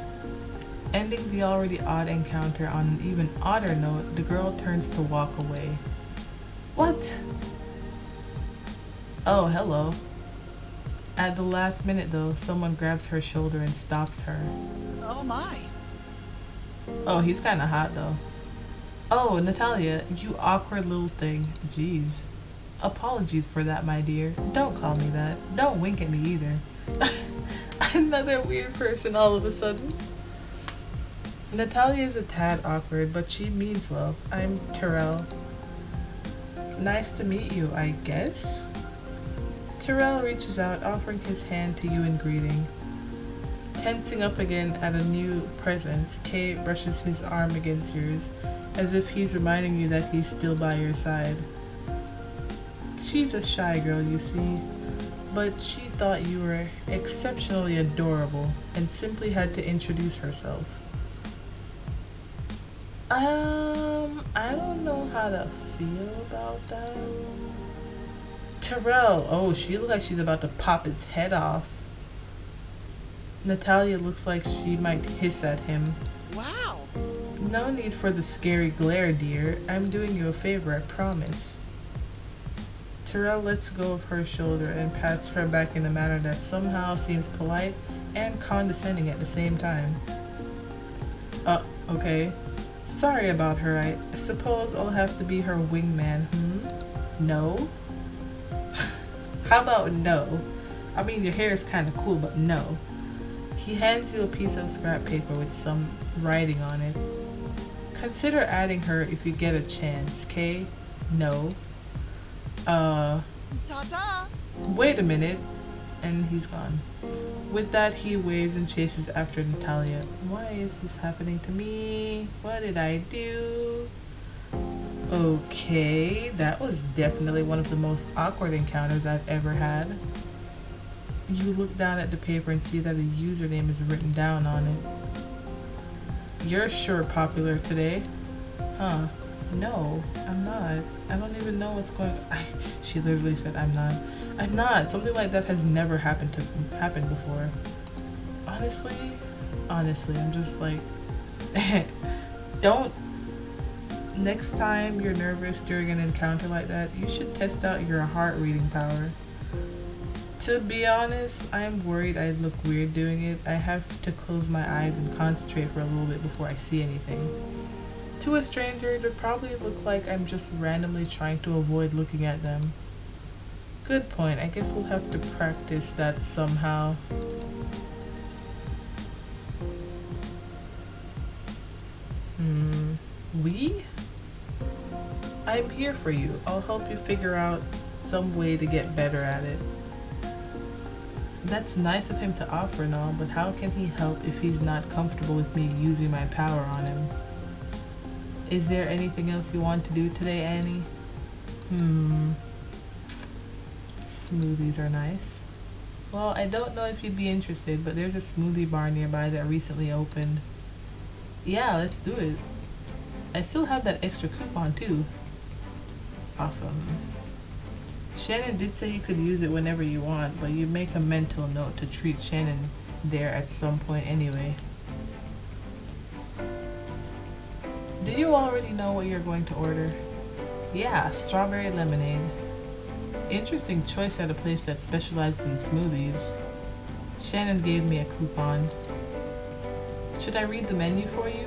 Ending the already odd encounter on an even odder note, the girl turns to walk away. What? Oh, hello. At the last minute though, someone grabs her shoulder and stops her. Oh my. Oh, he's kinda hot though. Oh, Natalia, you awkward little thing. Jeez. Apologies for that, my dear. Don't call me that. Don't wink at me either. Another weird person all of a sudden. Natalia is a tad awkward, but she means well. I'm Terrell. Nice to meet you, I guess? Terrell reaches out, offering his hand to you in greeting. Tensing up again at a new presence, Kay brushes his arm against yours, as if he's reminding you that he's still by your side. She's a shy girl, you see, but she thought you were exceptionally adorable and simply had to introduce herself. I don't know how to feel about that. Terrell, oh, she looks like she's about to pop his head off. Natalia looks like she might hiss at him. Wow. No need for the scary glare, dear. I'm doing you a favor, I promise. Terrell lets go of her shoulder and pats her back in a manner that somehow seems polite and condescending at the same time. Okay. Sorry about her. I suppose I'll have to be her wingman. No? How about no? I mean, your hair is kind of cool, but no. He hands you a piece of scrap paper with some writing on it. Consider adding her if you get a chance, okay? No. Ta-ta! Wait a minute. And he's gone. With that, he waves and chases after Natalia. Why is this happening to me? What did I do? Okay, that was definitely one of the most awkward encounters I've ever had. You look down at the paper and see that a username is written down on it. You're sure popular today. Huh. No, I'm not. I don't even know what's going on. She literally said, I'm not. I'm not. Something like that has never happened before. Honestly, I'm just like, don't. Next time you're nervous during an encounter like that, you should test out your heart reading power. To be honest, I'm worried I'd look weird doing it. I have to close my eyes and concentrate for a little bit before I see anything. To a stranger, it would probably look like I'm just randomly trying to avoid looking at them. Good point. I guess we'll have to practice that somehow. We? I'm here for you. I'll help you figure out some way to get better at it. That's nice of him to offer and all, but how can he help if he's not comfortable with me using my power on him? Is there anything else you want to do today, Annie? Smoothies are nice. Well, I don't know if you'd be interested, but there's a smoothie bar nearby that recently opened. Yeah, let's do it. I still have that extra coupon too. Awesome. Shannon did say you could use it whenever you want, but you make a mental note to treat Shannon there at some point anyway. Do you already know what you're going to order? Yeah, strawberry lemonade. Interesting choice at a place that specializes in smoothies. Shannon gave me a coupon. Should I read the menu for you?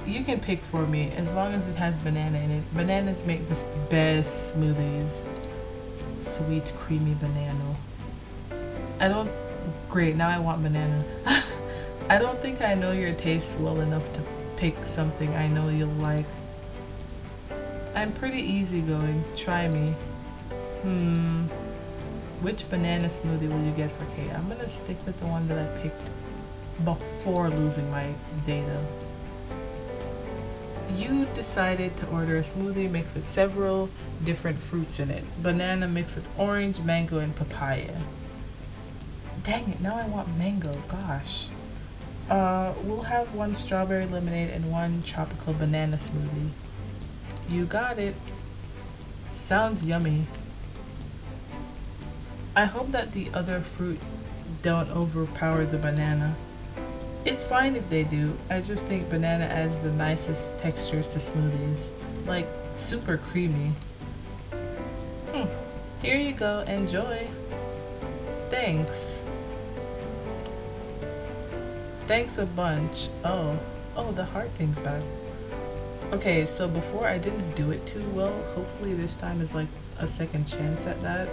You can pick for me as long as it has banana in it. Bananas make the best smoothies. Sweet, creamy banana. Great, now I want banana. I don't think I know your tastes well enough to pick something I know you'll like. I'm pretty easygoing. Try me. Which banana smoothie will you get for Kate? I'm gonna stick with the one that I picked before losing my data. You decided to order a smoothie mixed with several different fruits in it. Banana mixed with orange, mango, and papaya. Dang it, now I want mango, gosh. We'll have one strawberry lemonade and one tropical banana smoothie. You got it. Sounds yummy. I hope that the other fruit don't overpower the banana. It's fine if they do. I just think banana adds the nicest textures to smoothies. Like, super creamy. Here you go, enjoy. Thanks. Thanks a bunch. Oh, the heart thing's back. Okay, so before I didn't do it too well. Hopefully this time is like a second chance at that.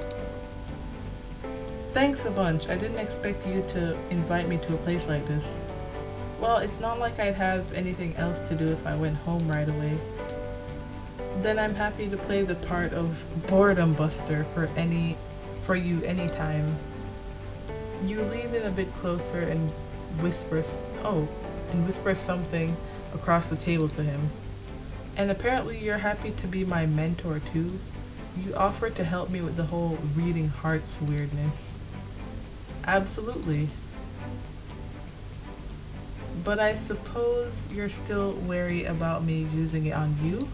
Thanks a bunch. I didn't expect you to invite me to a place like this. Well, it's not like I'd have anything else to do if I went home right away. Then I'm happy to play the part of boredom buster for you anytime. You lean in a bit closer and whisper something across the table to him. And apparently you're happy to be my mentor too. You offer to help me with the whole reading hearts weirdness. Absolutely. But I suppose you're still wary about me using it on you?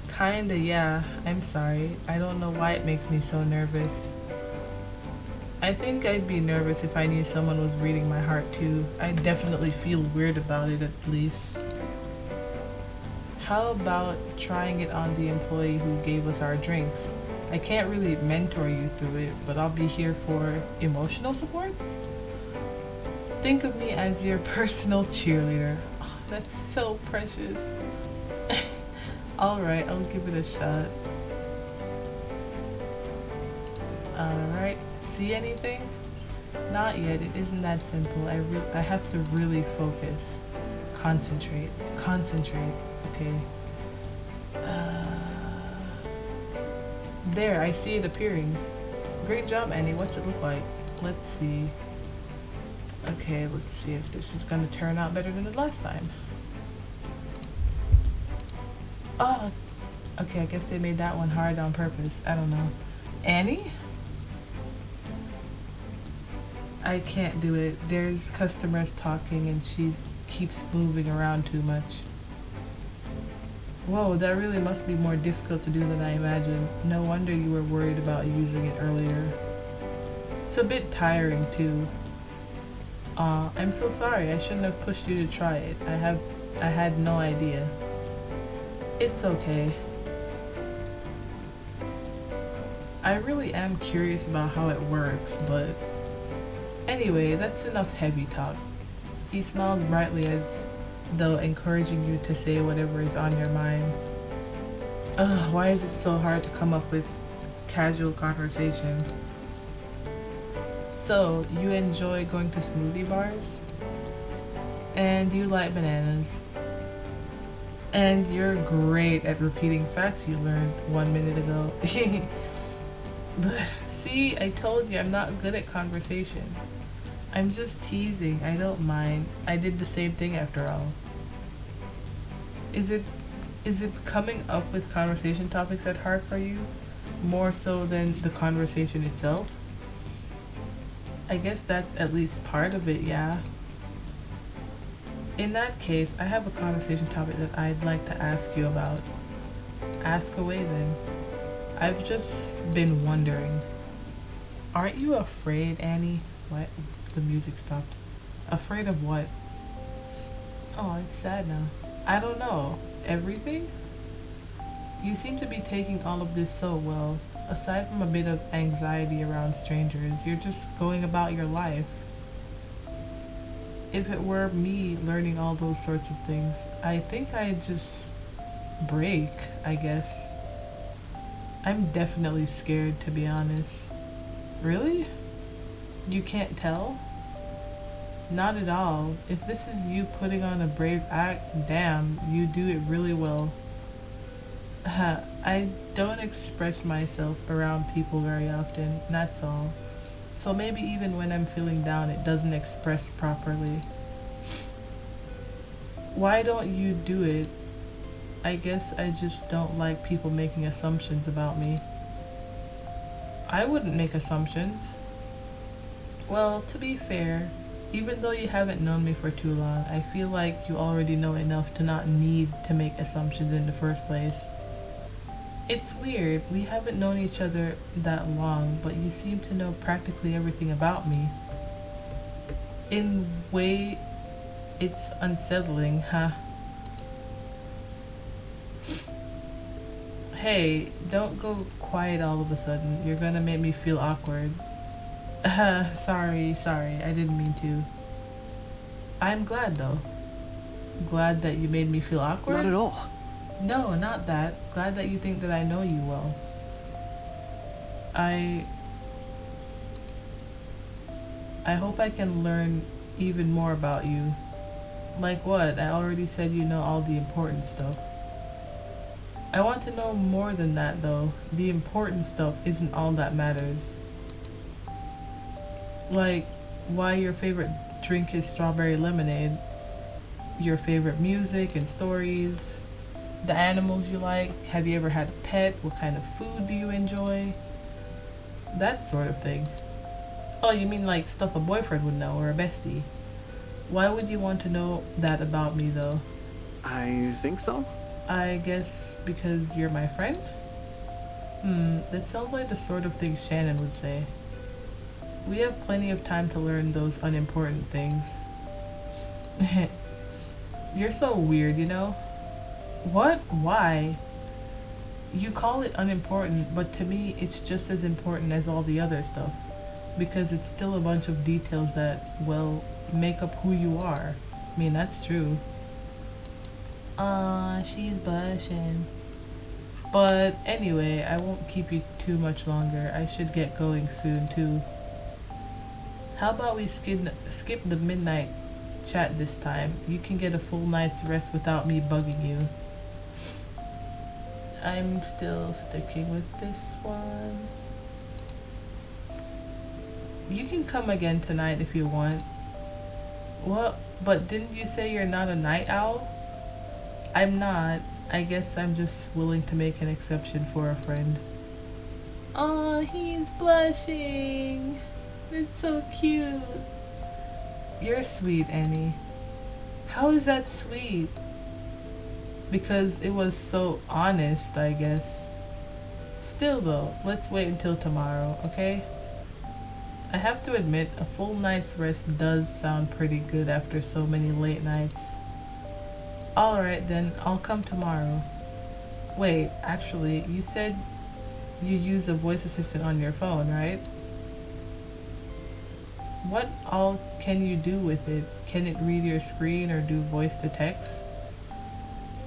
Kinda, yeah. I'm sorry. I don't know why it makes me so nervous. I think I'd be nervous if I knew someone was reading my heart too. I'd definitely feel weird about it at least. How about trying it on the employee who gave us our drinks? I can't really mentor you through it, but I'll be here for emotional support? Think of me as your personal cheerleader. Oh, that's so precious. Alright, I'll give it a shot. Alright, see anything? Not yet, it isn't that simple. I have to really focus. Concentrate. Okay. There, I see it appearing. Great job, Annie. What's it look like? Let's see. Okay, let's see if this is gonna turn out better than the last time. Oh, okay, I guess they made that one hard on purpose. I don't know. Annie? I can't do it. There's customers talking and she keeps moving around too much. Whoa, that really must be more difficult to do than I imagined. No wonder you were worried about using it earlier. It's a bit tiring too. Aw, I'm so sorry. I shouldn't have pushed you to try it. I had no idea. It's okay. I really am curious about how it works, but anyway, that's enough heavy talk. He smiles brightly as though encouraging you to say whatever is on your mind. Ugh, why is it so hard to come up with casual conversation? So, you enjoy going to smoothie bars? And you like bananas? And you're great at repeating facts you learned 1 minute ago. See, I told you I'm not good at conversation. I'm just teasing. I don't mind. I did the same thing after all. Is it coming up with conversation topics that hard for you? More so than the conversation itself? I guess that's at least part of it, yeah. In that case, I have a conversation topic that I'd like to ask you about. Ask away then. I've just been wondering. Aren't you afraid, Annie? What? The music stopped. Afraid of what? Oh, it's sad now. I don't know. Everything? You seem to be taking all of this so well. Aside from a bit of anxiety around strangers, you're just going about your life. If it were me learning all those sorts of things, I think I'd just break, I guess. I'm definitely scared, to be honest. Really? You can't tell? Not at all. If this is you putting on a brave act, damn, you do it really well. I don't express myself around people very often, that's all. So maybe even when I'm feeling down, it doesn't express properly. Why don't you do it? I guess I just don't like people making assumptions about me. I wouldn't make assumptions. Well, to be fair, even though you haven't known me for too long, I feel like you already know enough to not need to make assumptions in the first place. It's weird, we haven't known each other that long, but you seem to know practically everything about me. In a way, it's unsettling, huh? Hey, don't go quiet all of a sudden. You're gonna make me feel awkward. Sorry, I didn't mean to. I'm glad though. Glad that you made me feel awkward? Not at all. No, not that. Glad that you think that I know you well. I hope I can learn even more about you. Like what? I already said you know all the important stuff. I want to know more than that though. The important stuff isn't all that matters. Like why your favorite drink is strawberry lemonade, your favorite music and stories, the animals you like, have you ever had a pet, what kind of food do you enjoy, that sort of thing. Oh, you mean like stuff a boyfriend would know or a bestie. Why would you want to know that about me though? I think so. I guess because you're my friend? That sounds like the sort of thing Shannon would say. We have plenty of time to learn those unimportant things. You're so weird, you know? What? Why? You call it unimportant, but to me, it's just as important as all the other stuff. Because it's still a bunch of details that, well, make up who you are. I mean, that's true. She's blushing. But anyway, I won't keep you too much longer. I should get going soon, too. How about we skip the midnight chat this time? You can get a full night's rest without me bugging you. I'm still sticking with this one. You can come again tonight if you want. What? But didn't you say you're not a night owl? I'm not. I guess I'm just willing to make an exception for a friend. Aw, he's blushing. It's so cute. You're sweet, Annie. How is that sweet? Because it was so honest, I guess. Still though, let's wait until tomorrow, okay? I have to admit, a full night's rest does sound pretty good after so many late nights. Alright then, I'll come tomorrow. Wait, actually, you said you use a voice assistant on your phone, right? What all can you do with it? Can it read your screen or do voice to text?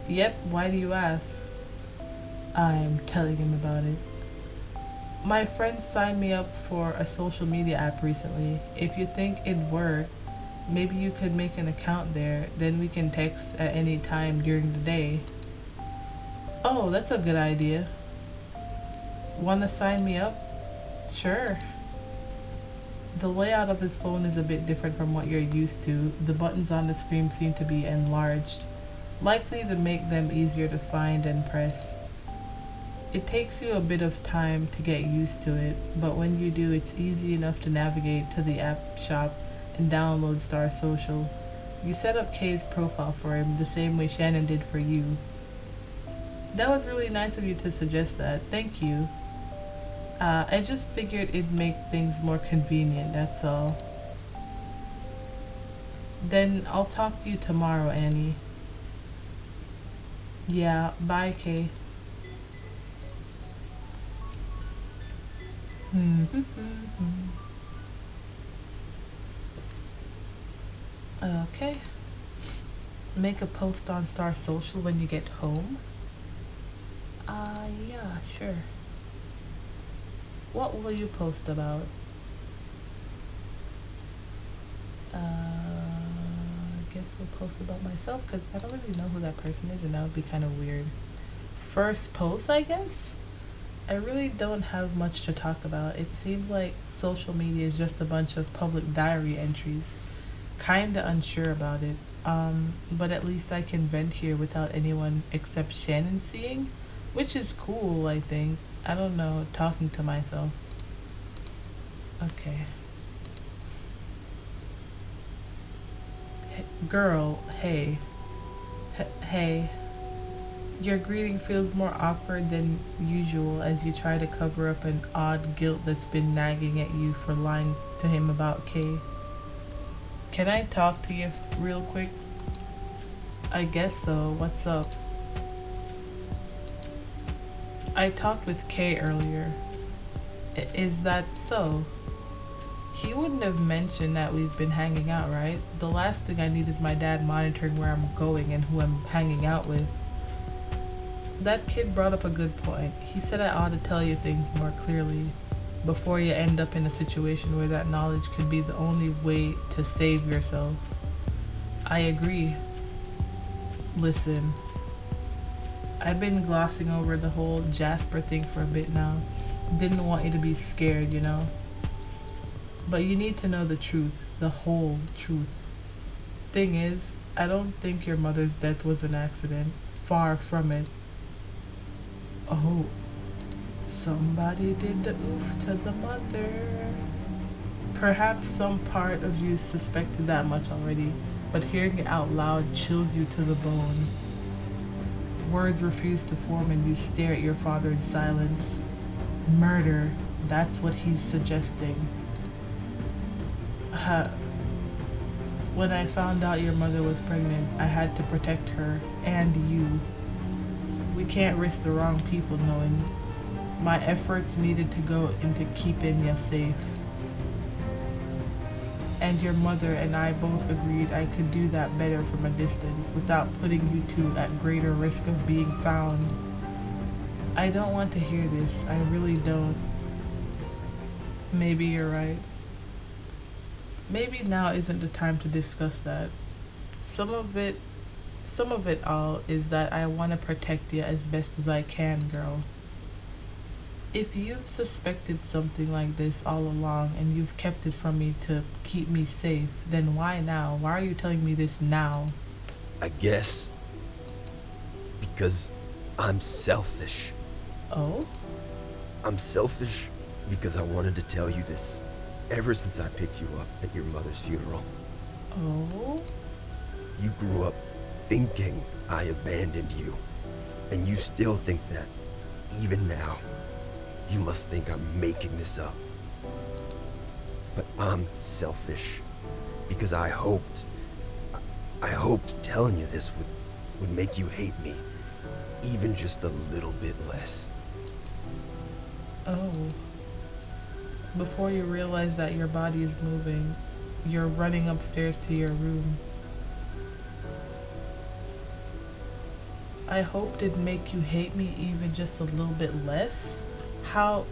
Yep, why do you ask? I'm telling him about it. My friend signed me up for a social media app recently. If you think it'd work, maybe you could make an account there, then we can text at any time during the day. Oh, that's a good idea. Wanna sign me up? Sure. The layout of his phone is a bit different from what you're used to. The buttons on the screen seem to be enlarged, likely to make them easier to find and press. It takes you a bit of time to get used to it, but when you do, it's easy enough to navigate to the app shop and download Star Social. You set up Kay's profile for him the same way Shannon did for you. That was really nice of you to suggest that. Thank you. I just figured it'd make things more convenient, that's all. Then I'll talk to you tomorrow, Annie. Yeah, bye, Kay. Okay. Make a post on Star Social when you get home? Yeah, sure. What will you post about? I guess we'll post about myself because I don't really know who that person is and that would be kind of weird. First post, I guess? I really don't have much to talk about. It seems like social media is just a bunch of public diary entries. Kinda unsure about it. But at least I can vent here without anyone except Shannon seeing, which is cool, I think. I don't know, talking to myself. Okay. Girl, hey. Hey. Your greeting feels more awkward than usual as you try to cover up an odd guilt that's been nagging at you for lying to him about Kay. Can I talk to you real quick? I guess so. What's up? I talked with Kay earlier. Is that so? He wouldn't have mentioned that we've been hanging out, right? The last thing I need is my dad monitoring where I'm going and who I'm hanging out with. That kid brought up a good point. He said I ought to tell you things more clearly before you end up in a situation where that knowledge could be the only way to save yourself. I agree. Listen, I've been glossing over the whole Jasper thing for a bit now. Didn't want you to be scared, you know? But you need to know the truth, the whole truth. Thing is, I don't think your mother's death was an accident. Far from it. Oh, somebody did the oof to the mother. Perhaps some part of you suspected that much already, but hearing it out loud chills you to the bone. Words refuse to form and you stare at your father in silence. Murder, that's what he's suggesting. When I found out your mother was pregnant, I had to protect her and you. We can't risk the wrong people knowing. My efforts needed to go into keeping you safe. And your mother and I both agreed I could do that better from a distance without putting you two at greater risk of being found. I don't want to hear this. I really don't. Maybe you're right. Maybe now isn't the time to discuss that. Some of it all is that I want to protect you as best as I can, girl. If you've suspected something like this all along and you've kept it from me to keep me safe, then why now? Why are you telling me this now? I guess because I'm selfish. Oh? I'm selfish because I wanted to tell you this ever since I picked you up at your mother's funeral. Oh? You grew up thinking I abandoned you, and you still think that, even now. You must think I'm making this up. But I'm selfish, because I hoped telling you this would make you hate me, even just a little bit less. Oh. Before you realize that your body is moving, you're running upstairs to your room. I hoped it'd make you hate me even just a little bit less? How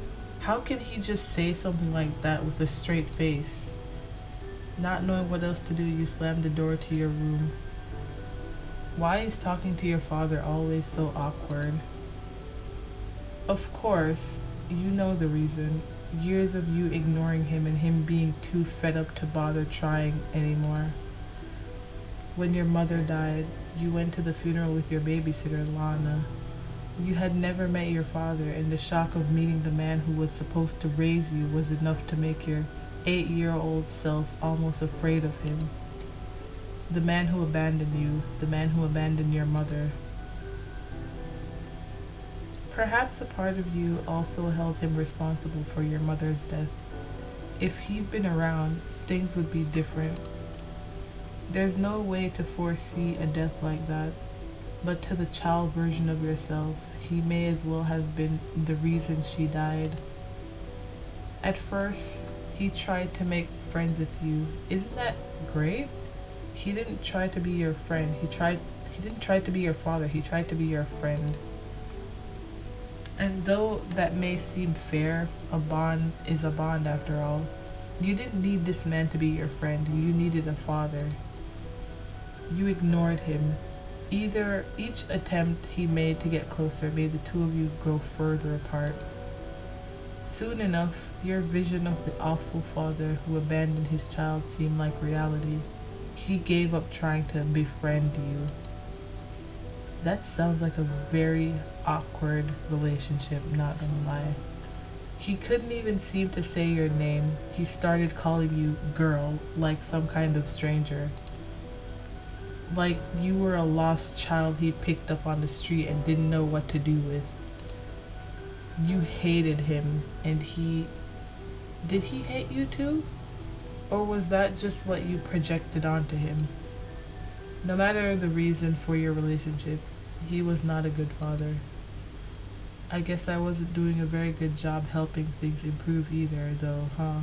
can he just say something like that with a straight face? Not knowing what else to do, you slammed the door to your room. Why is talking to your father always so awkward? Of course, you know the reason. Years of you ignoring him and him being too fed up to bother trying anymore. When your mother died, you went to the funeral with your babysitter, Lana. You had never met your father, and the shock of meeting the man who was supposed to raise you was enough to make your 8-year-old self almost afraid of him. The man who abandoned you, the man who abandoned your mother. Perhaps a part of you also held him responsible for your mother's death. If he'd been around, things would be different. There's no way to foresee a death like that, but to the child version of yourself, he may as well have been the reason she died. At first, he tried to make friends with you. Isn't that great? He didn't try to be your friend. He didn't try to be your father. He tried to be your friend. And though that may seem fair, a bond is a bond after all. You didn't need this man to be your friend. You needed a father. You ignored him. Each attempt he made to get closer made the two of you grow further apart. Soon enough, your vision of the awful father who abandoned his child seemed like reality. He gave up trying to befriend you. That sounds like a very awkward relationship, not gonna lie. He couldn't even seem to say your name. He started calling you girl, like some kind of stranger. Like you were a lost child he picked up on the street and didn't know what to do with. You hated him, and did he hate you too? Or was that just what you projected onto him? No matter the reason for your relationship, he was not a good father. I guess I wasn't doing a very good job helping things improve either, though, huh?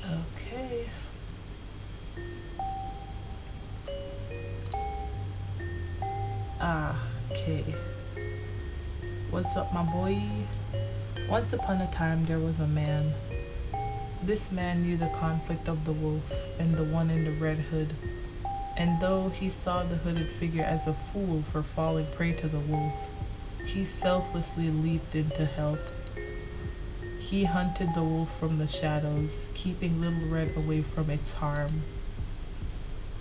Okay. Okay. What's up, my boy? Once upon a time, there was a man. This man knew the conflict of the wolf and the one in the red hood, and though he saw the hooded figure as a fool for falling prey to the wolf, he selflessly leaped in to help. He hunted the wolf from the shadows, keeping Little Red away from its harm.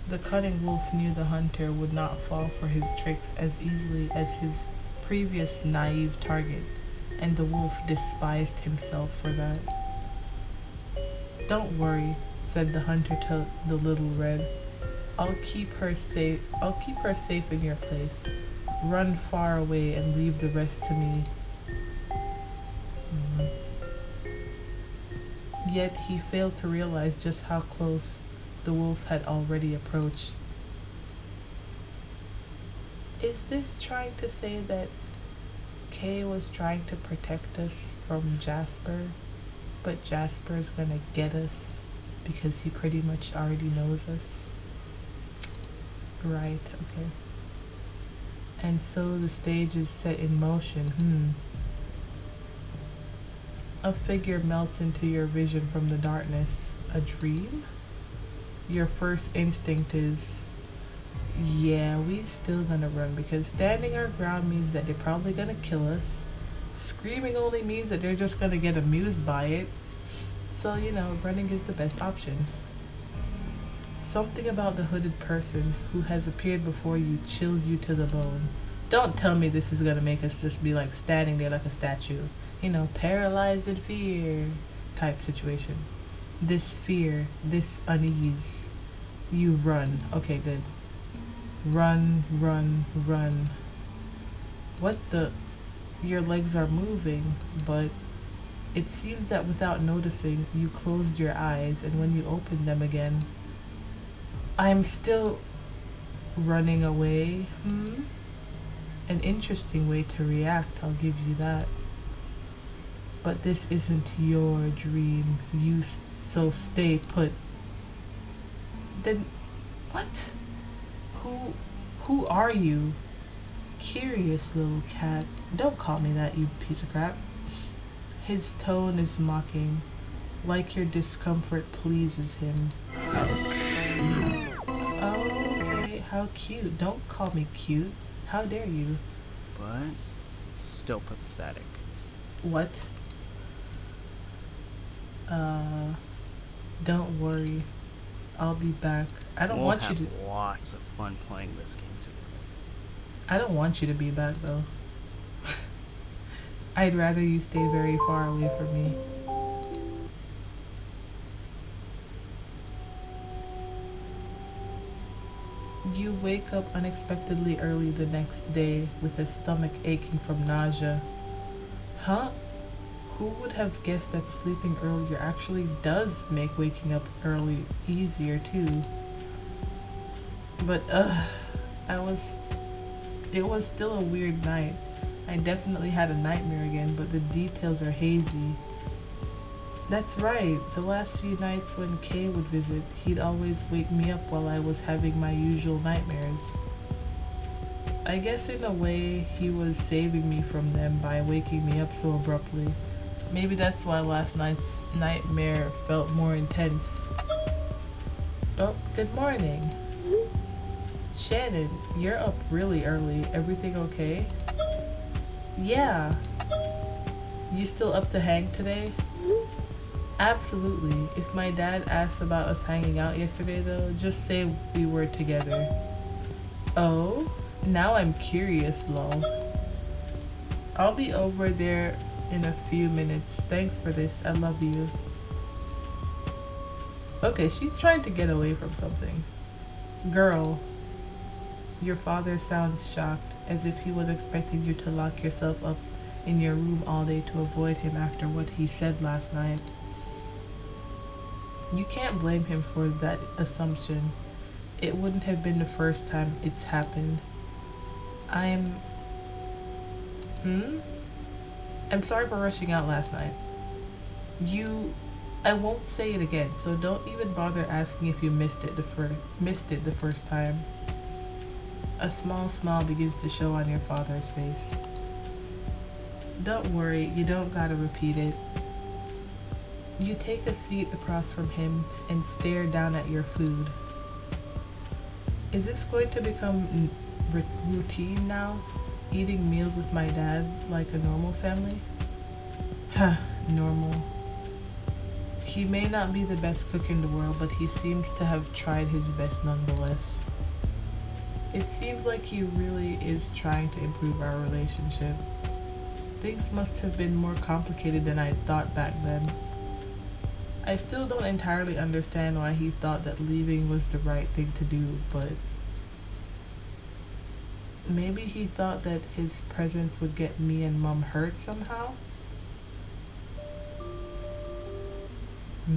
The cunning wolf knew the hunter would not fall for his tricks as easily as his previous naive target, and the wolf despised himself for that. "Don't worry," said the hunter to the Little Red. I'll keep her safe in your place. Run far away and leave the rest to me." Yet he failed to realize just how close the wolf had already approached. Is this trying to say that Kay was trying to protect us from Jasper, but Jasper is gonna get us because he pretty much already knows us? Right, okay. And so the stage is set in motion. A figure melts into your vision from the darkness. A dream? Your first instinct is, yeah, we still gonna run because standing our ground means that they're probably gonna kill us. Screaming only means that they're just gonna get amused by it. So, running is the best option. Something about the hooded person who has appeared before you chills you to the bone. Don't tell me this is gonna make us just be like standing there like a statue. Paralyzed in fear type situation. This fear, this unease. You run. Okay, good. Run, run, run. What the? Your legs are moving, but it seems that without noticing, you closed your eyes, and when you opened them again, I'm still running away. An interesting way to react, I'll give you that. But this isn't your dream. So stay put. Then, what? Who are you? Curious little cat. Don't call me that, you piece of crap. His tone is mocking, like your discomfort pleases him. Okay, how cute. Don't call me cute. How dare you? But still pathetic. What? Don't worry. I'll be back. I don't want you to. We'll have lots of fun playing this game together. I don't want you to be back though. I'd rather you stay very far away from me. You wake up unexpectedly early the next day with a stomach aching from nausea. Huh? Who would have guessed that sleeping earlier actually does make waking up early easier too? But it was still a weird night. I definitely had a nightmare again, but the details are hazy. That's right, the last few nights when Kay would visit, he'd always wake me up while I was having my usual nightmares. I guess in a way, he was saving me from them by waking me up so abruptly. Maybe that's why last night's nightmare felt more intense. Oh, good morning. Shannon, you're up really early. Everything okay? Yeah. You still up to hang today? Absolutely. If my dad asks about us hanging out yesterday though, just say we were together. Oh? Now I'm curious, lol. I'll be over there in a few minutes. Thanks for this. I love you. Okay, she's trying to get away from something. Girl, your father sounds shocked, as if he was expecting you to lock yourself up in your room all day to avoid him after what he said last night. You can't blame him for that assumption. It wouldn't have been the first time it's happened. I'm sorry for rushing out last night. I won't say it again, so don't even bother asking if you missed it the first time. A small smile begins to show on your father's face. Don't worry, you don't gotta repeat it. You take a seat across from him and stare down at your food. Is this going to become routine now? Eating meals with my dad like a normal family? Huh, normal. He may not be the best cook in the world, but he seems to have tried his best nonetheless. It seems like he really is trying to improve our relationship. Things must have been more complicated than I thought back then. I still don't entirely understand why he thought that leaving was the right thing to do, but maybe he thought that his presence would get me and Mom hurt somehow? Good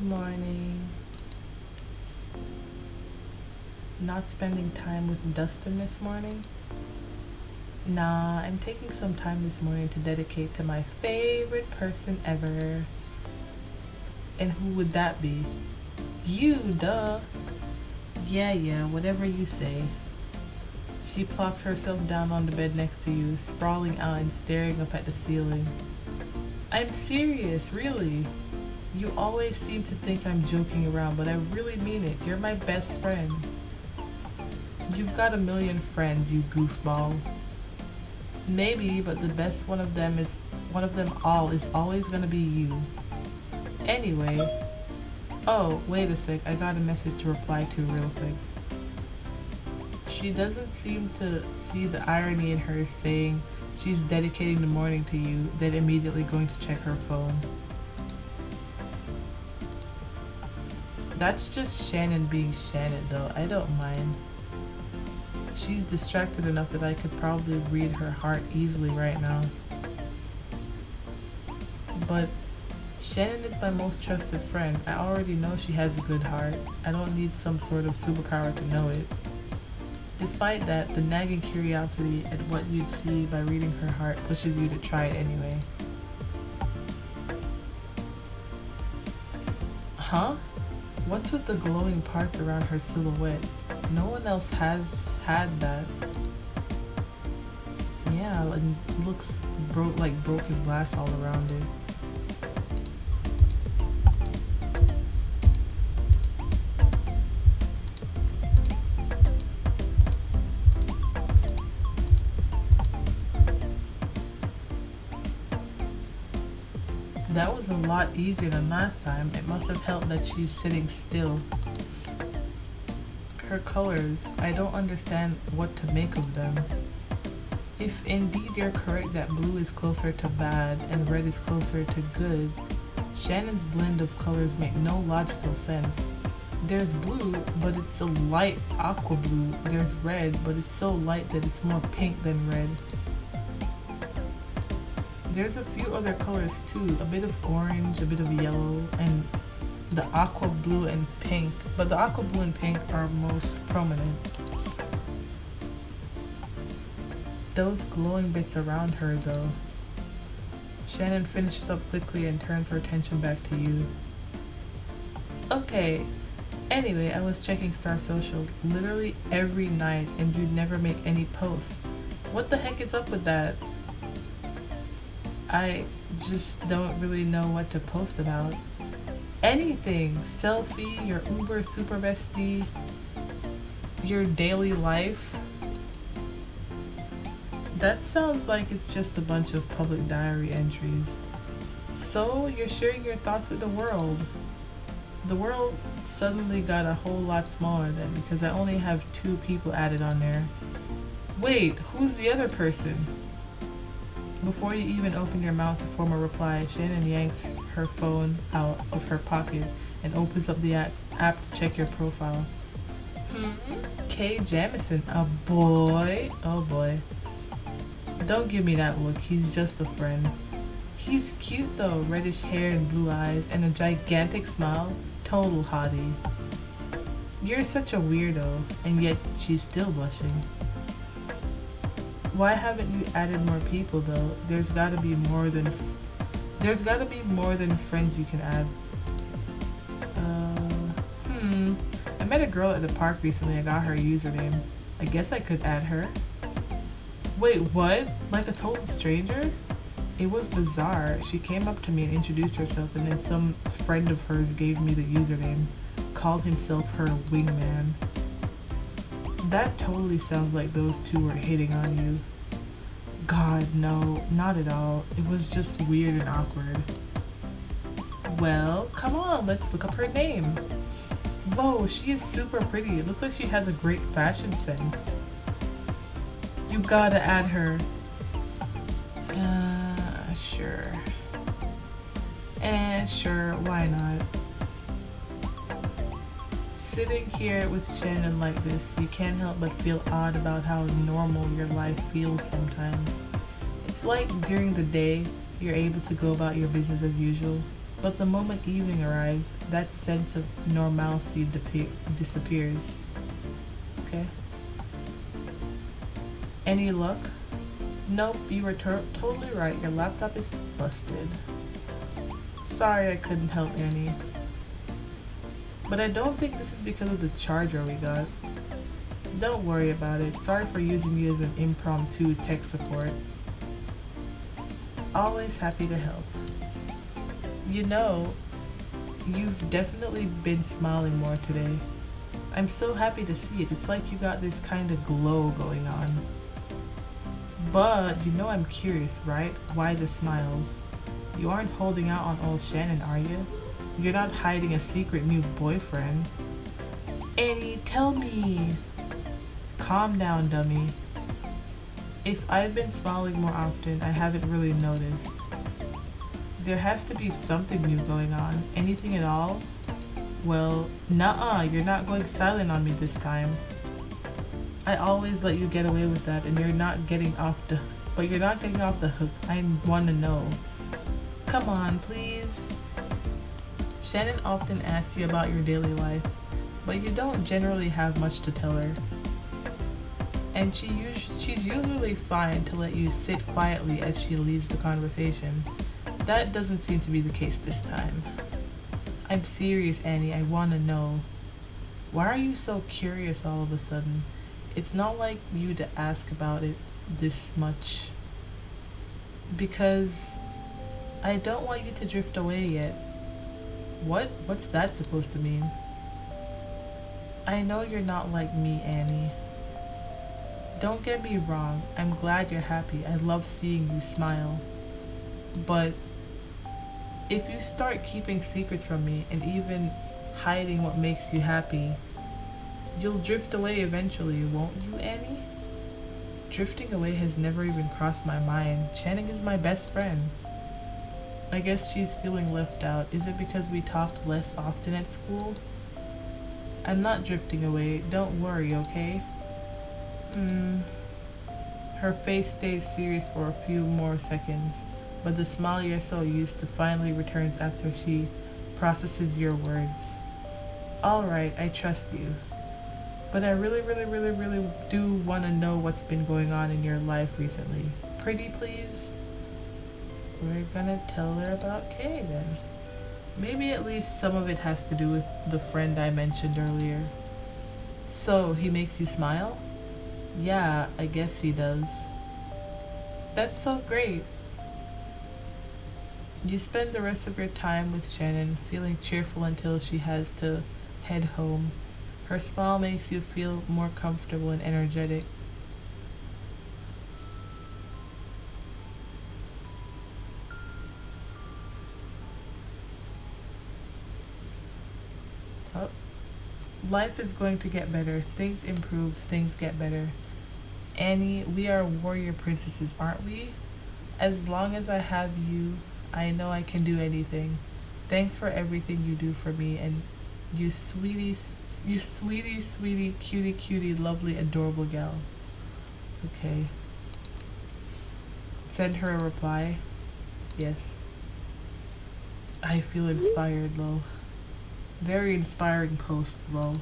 morning. Not spending time with Dustin this morning? Nah, I'm taking some time this morning to dedicate to my favorite person ever. And who would that be? You, duh. Yeah, whatever you say. She plops herself down on the bed next to you, sprawling out and staring up at the ceiling. I'm serious, really. You always seem to think I'm joking around, but I really mean it. You're my best friend. You've got a million friends, you goofball. Maybe, but the best one of them all is always gonna be you. Anyway, oh, wait a sec, I got a message to reply to real quick. She doesn't seem to see the irony in her saying she's dedicating the morning to you, then immediately going to check her phone. That's just Shannon being Shannon though, I don't mind. She's distracted enough that I could probably read her heart easily right now. But Shannon is my most trusted friend. I already know she has a good heart. I don't need some sort of superpower to know it. Despite that, the nagging curiosity at what you'd see by reading her heart pushes you to try it anyway. Huh? What's with the glowing parts around her silhouette? No one else has had that. Yeah, it looks like broken glass all around it. That was a lot easier than last time. It must have helped that she's sitting still. Her colors, I don't understand what to make of them. If indeed you're correct that blue is closer to bad and red is closer to good, Shannon's blend of colors make no logical sense. There's blue, but it's a light aqua blue. There's red, but it's so light that it's more pink than red. There's a few other colors too, a bit of orange, a bit of yellow, and the aqua blue and pink, but the aqua blue and pink are most prominent. Those glowing bits around her though. Shannon finishes up quickly and turns her attention back to you. Okay, anyway, I was checking Star Social literally every night and you'd never make any posts. What the heck is up with that? I just don't really know what to post about. Anything. Selfie, your Uber super bestie, your daily life. That sounds like it's just a bunch of public diary entries. So you're sharing your thoughts with the world. The world suddenly got a whole lot smaller then because I only have 2 people added on there. Wait, who's the other person? Before you even open your mouth to form a reply, Shannon yanks her phone out of her pocket and opens up the app to check your profile. K. Jamison, a boy? Oh boy. Don't give me that look, he's just a friend. He's cute though, reddish hair and blue eyes and a gigantic smile. Total hottie. You're such a weirdo, and yet she's still blushing. Why haven't you added more people though? There's gotta be more than friends you can add. I met a girl at the park recently. I got her username. I guess I could add her. Wait, what? Like a total stranger? It was bizarre. She came up to me and introduced herself, and then some friend of hers gave me the username. Called himself her wingman. That totally sounds like those two were hitting on you. God, no, not at all. It was just weird and awkward. Well, come on, let's look up her name. Whoa, she is super pretty. It looks like she has a great fashion sense. You gotta add her. Sure. Sure, why not? Sitting here with Shannon like this, you can't help but feel odd about how normal your life feels sometimes. It's like during the day, you're able to go about your business as usual, but the moment evening arrives, that sense of normalcy disappears. Okay? Any luck? Nope, you were totally right. Your laptop is busted. Sorry I couldn't help, Annie. But I don't think this is because of the charger we got. Don't worry about it. Sorry for using you as an impromptu tech support. Always happy to help. You know, you've definitely been smiling more today. I'm so happy to see it. It's like you got this kind of glow going on. But you know I'm curious, right? Why the smiles? You aren't holding out on old Shannon, are you? You're not hiding a secret new boyfriend. Annie, tell me. Calm down, dummy. If I've been smiling more often, I haven't really noticed. There has to be something new going on. Anything at all? Well, nuh-uh, you're not going silent on me this time. I always let you get away with that, and you're not getting off the hook. I want to know. Come on, please. Shannon often asks you about your daily life, but you don't generally have much to tell her. And she's usually fine to let you sit quietly as she leads the conversation. That doesn't seem to be the case this time. I'm serious, Annie. I want to know. Why are you so curious all of a sudden? It's not like you to ask about it this much. Because I don't want you to drift away yet. What's that supposed to mean? I know you're not like me, Annie. Don't get me wrong. I'm glad you're happy. I love seeing you smile. But if you start keeping secrets from me and even hiding what makes you happy, you'll drift away eventually, won't you, Annie? Drifting away has never even crossed my mind. Channing is my best friend. I guess she's feeling left out. Is it because we talked less often at school? I'm not drifting away. Don't worry, okay? Her face stays serious for a few more seconds, but the smile you're so used to finally returns after she processes your words. Alright, I trust you. But I really do want to know what's been going on in your life recently. Pretty please? We're gonna tell her about Kay then. Maybe at least some of it has to do with the friend I mentioned earlier. So, he makes you smile? Yeah, I guess he does. That's so great. You spend the rest of your time with Shannon, feeling cheerful until she has to head home. Her smile makes you feel more comfortable and energetic. Oh. Life is going to get better. Things improve, things get better. Annie, we are warrior princesses, aren't we? As long as I have you, I know I can do anything. Thanks for everything you do for me, and you sweetie, cutie, lovely, adorable gal. Okay. Send her a reply. Yes. I feel inspired, lol. Very inspiring post, lol.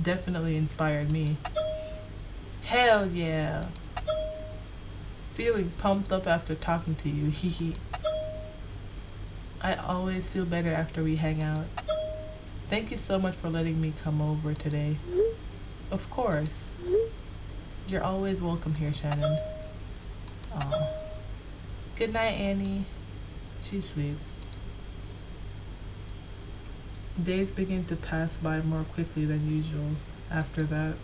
Definitely inspired me. Hell yeah. Feeling pumped up after talking to you, hehe. I always feel better after we hang out. Thank you so much for letting me come over today. Of course. You're always welcome here, Shannon. Aw. Good night, Annie. She's sweet. Days begin to pass by more quickly than usual after that.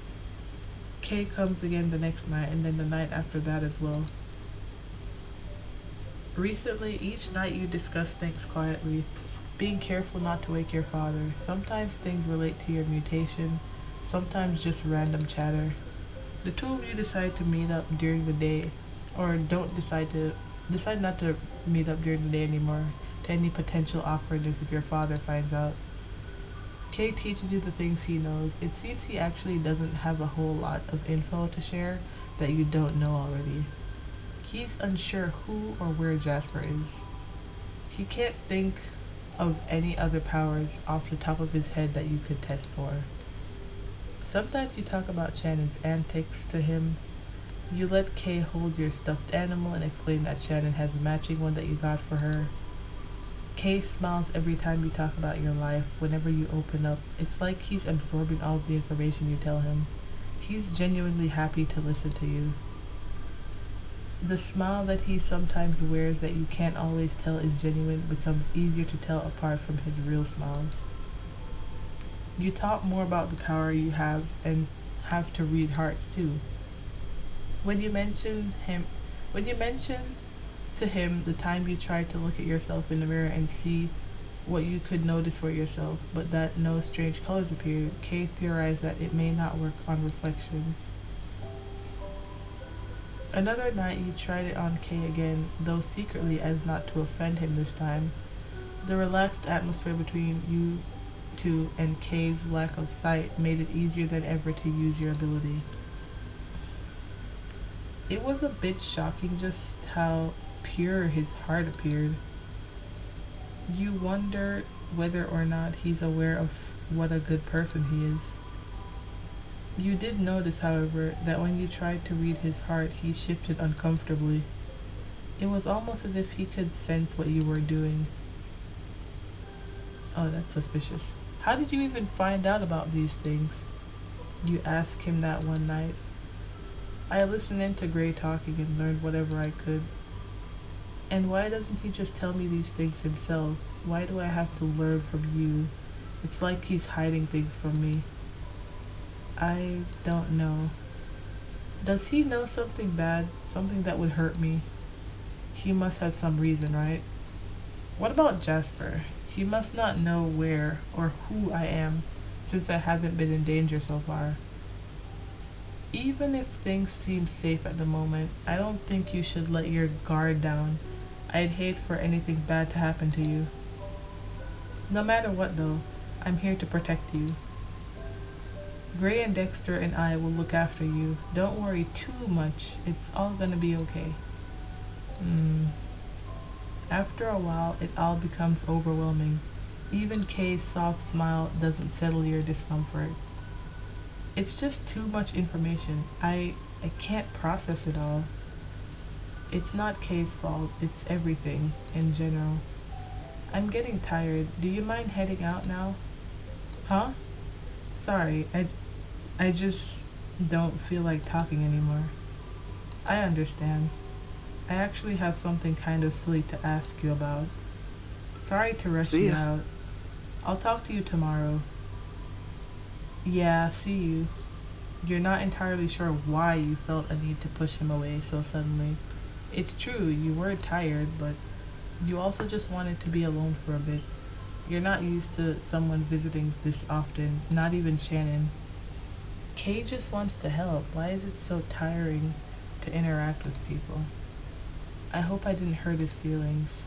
Kay comes again the next night, and then the night after that as well. Recently, each night you discuss things quietly, being careful not to wake your father. Sometimes things relate to your mutation, sometimes just random chatter. The two of you decide to meet up during the day, or decide not to meet up during the day anymore, to any potential awkwardness if your father finds out. Kay teaches you the things he knows. It seems he actually doesn't have a whole lot of info to share that you don't know already. He's unsure who or where Jasper is. He can't think of any other powers off the top of his head that you could test for. Sometimes you talk about Shannon's antics to him. You let Kay hold your stuffed animal and explain that Shannon has a matching one that you got for her. Kay smiles every time you talk about your life. Whenever you open up, it's like he's absorbing all of the information you tell him. He's genuinely happy to listen to you. The smile that he sometimes wears that you can't always tell is genuine becomes easier to tell apart from his real smiles. You talk more about the power you have and have to read hearts too. When you mention to him the time you tried to look at yourself in the mirror and see what you could notice for yourself, but that no strange colors appeared, Kay theorized that it may not work on reflections. Another night you tried it on Kay again, though secretly as not to offend him this time. The relaxed atmosphere between you two and Kay's lack of sight made it easier than ever to use your ability. It was a bit shocking just how pure his heart appeared. You wonder whether or not he's aware of what a good person he is. You did notice, however, that when you tried to read his heart, he shifted uncomfortably. It was almost as if he could sense what you were doing. Oh, that's suspicious. How did you even find out about these things? You asked him that one night. I listened in to Gray talking and learned whatever I could. And why doesn't he just tell me these things himself? Why do I have to learn from you? It's like he's hiding things from me. I don't know. Does he know something bad? Something that would hurt me? He must have some reason, right? What about Jasper? He must not know where or who I am, since I haven't been in danger so far. Even if things seem safe at the moment, I don't think you should let your guard down. I'd hate for anything bad to happen to you. No matter what though, I'm here to protect you. Gray and Dexter and I will look after you. Don't worry too much. It's all gonna be okay. After a while, it all becomes overwhelming. Even Kay's soft smile doesn't settle your discomfort. It's just too much information. I can't process it all. It's not Kay's fault. It's everything in general. I'm getting tired. Do you mind heading out now? Huh? Sorry, I just don't feel like talking anymore. I understand. I actually have something kind of silly to ask you about. Sorry to rush you out. I'll talk to you tomorrow. Yeah, see you. You're not entirely sure why you felt a need to push him away so suddenly. It's true, you were tired, but you also just wanted to be alone for a bit. You're not used to someone visiting this often, not even Shannon. Kay just wants to help. Why is it so tiring to interact with people? I hope I didn't hurt his feelings.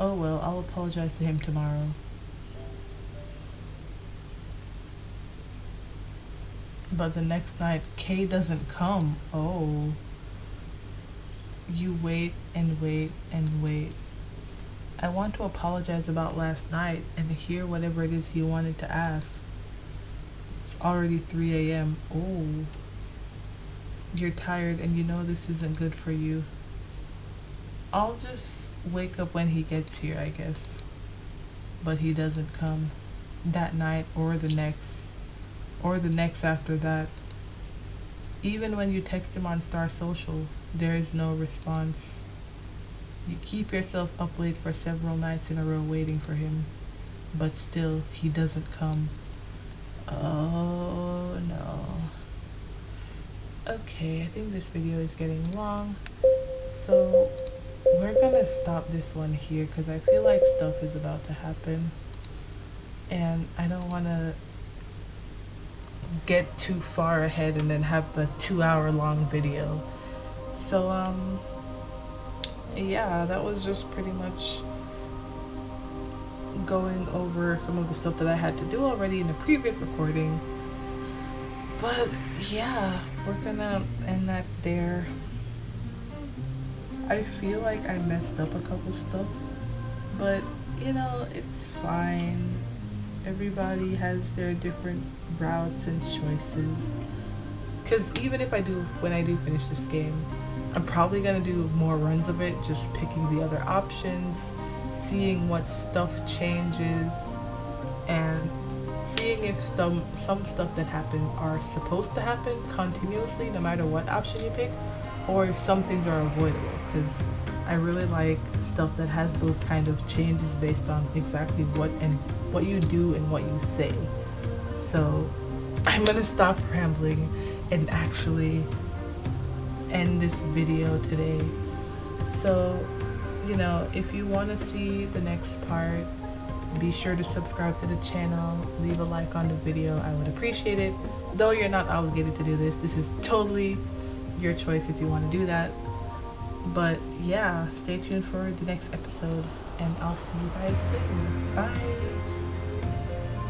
Oh well, I'll apologize to him tomorrow. But the next night, Kay doesn't come. Oh. You wait and wait and wait. I want to apologize about last night and hear whatever it is he wanted to ask. It's already 3 a.m. Oh. You're tired and you know this isn't good for you. I'll just wake up when he gets here, I guess. But he doesn't come. That night or the next. Or the next after that. Even when you text him on Star Social, there is no response. You keep yourself up late for several nights in a row waiting for him, but still, he doesn't come. Oh no. Okay, I think this video is getting long, so we're gonna stop this one here because I feel like stuff is about to happen, and I don't want to get too far ahead and then have a 2-hour-long video. So yeah, that was just pretty much going over some of the stuff that I had to do already in the previous recording. But yeah, we're gonna end that there. I feel like I messed up a couple stuff, but you know, it's fine. Everybody has their different routes and choices. Because even if when I do finish this game, I'm probably gonna do more runs of it, just picking the other options, seeing what stuff changes, and seeing if some stuff that happen are supposed to happen continuously no matter what option you pick, or if some things are avoidable, because I really like stuff that has those kind of changes based on exactly what you do and what you say. So I'm gonna stop rambling and actually end this video today. So, you know, if you want to see the next part, be sure to subscribe to the channel, leave a like on the video. I would appreciate it. Though you're not obligated to do this. This is totally your choice if you want to do that. But yeah, stay tuned for the next episode, and I'll see you guys there. Bye.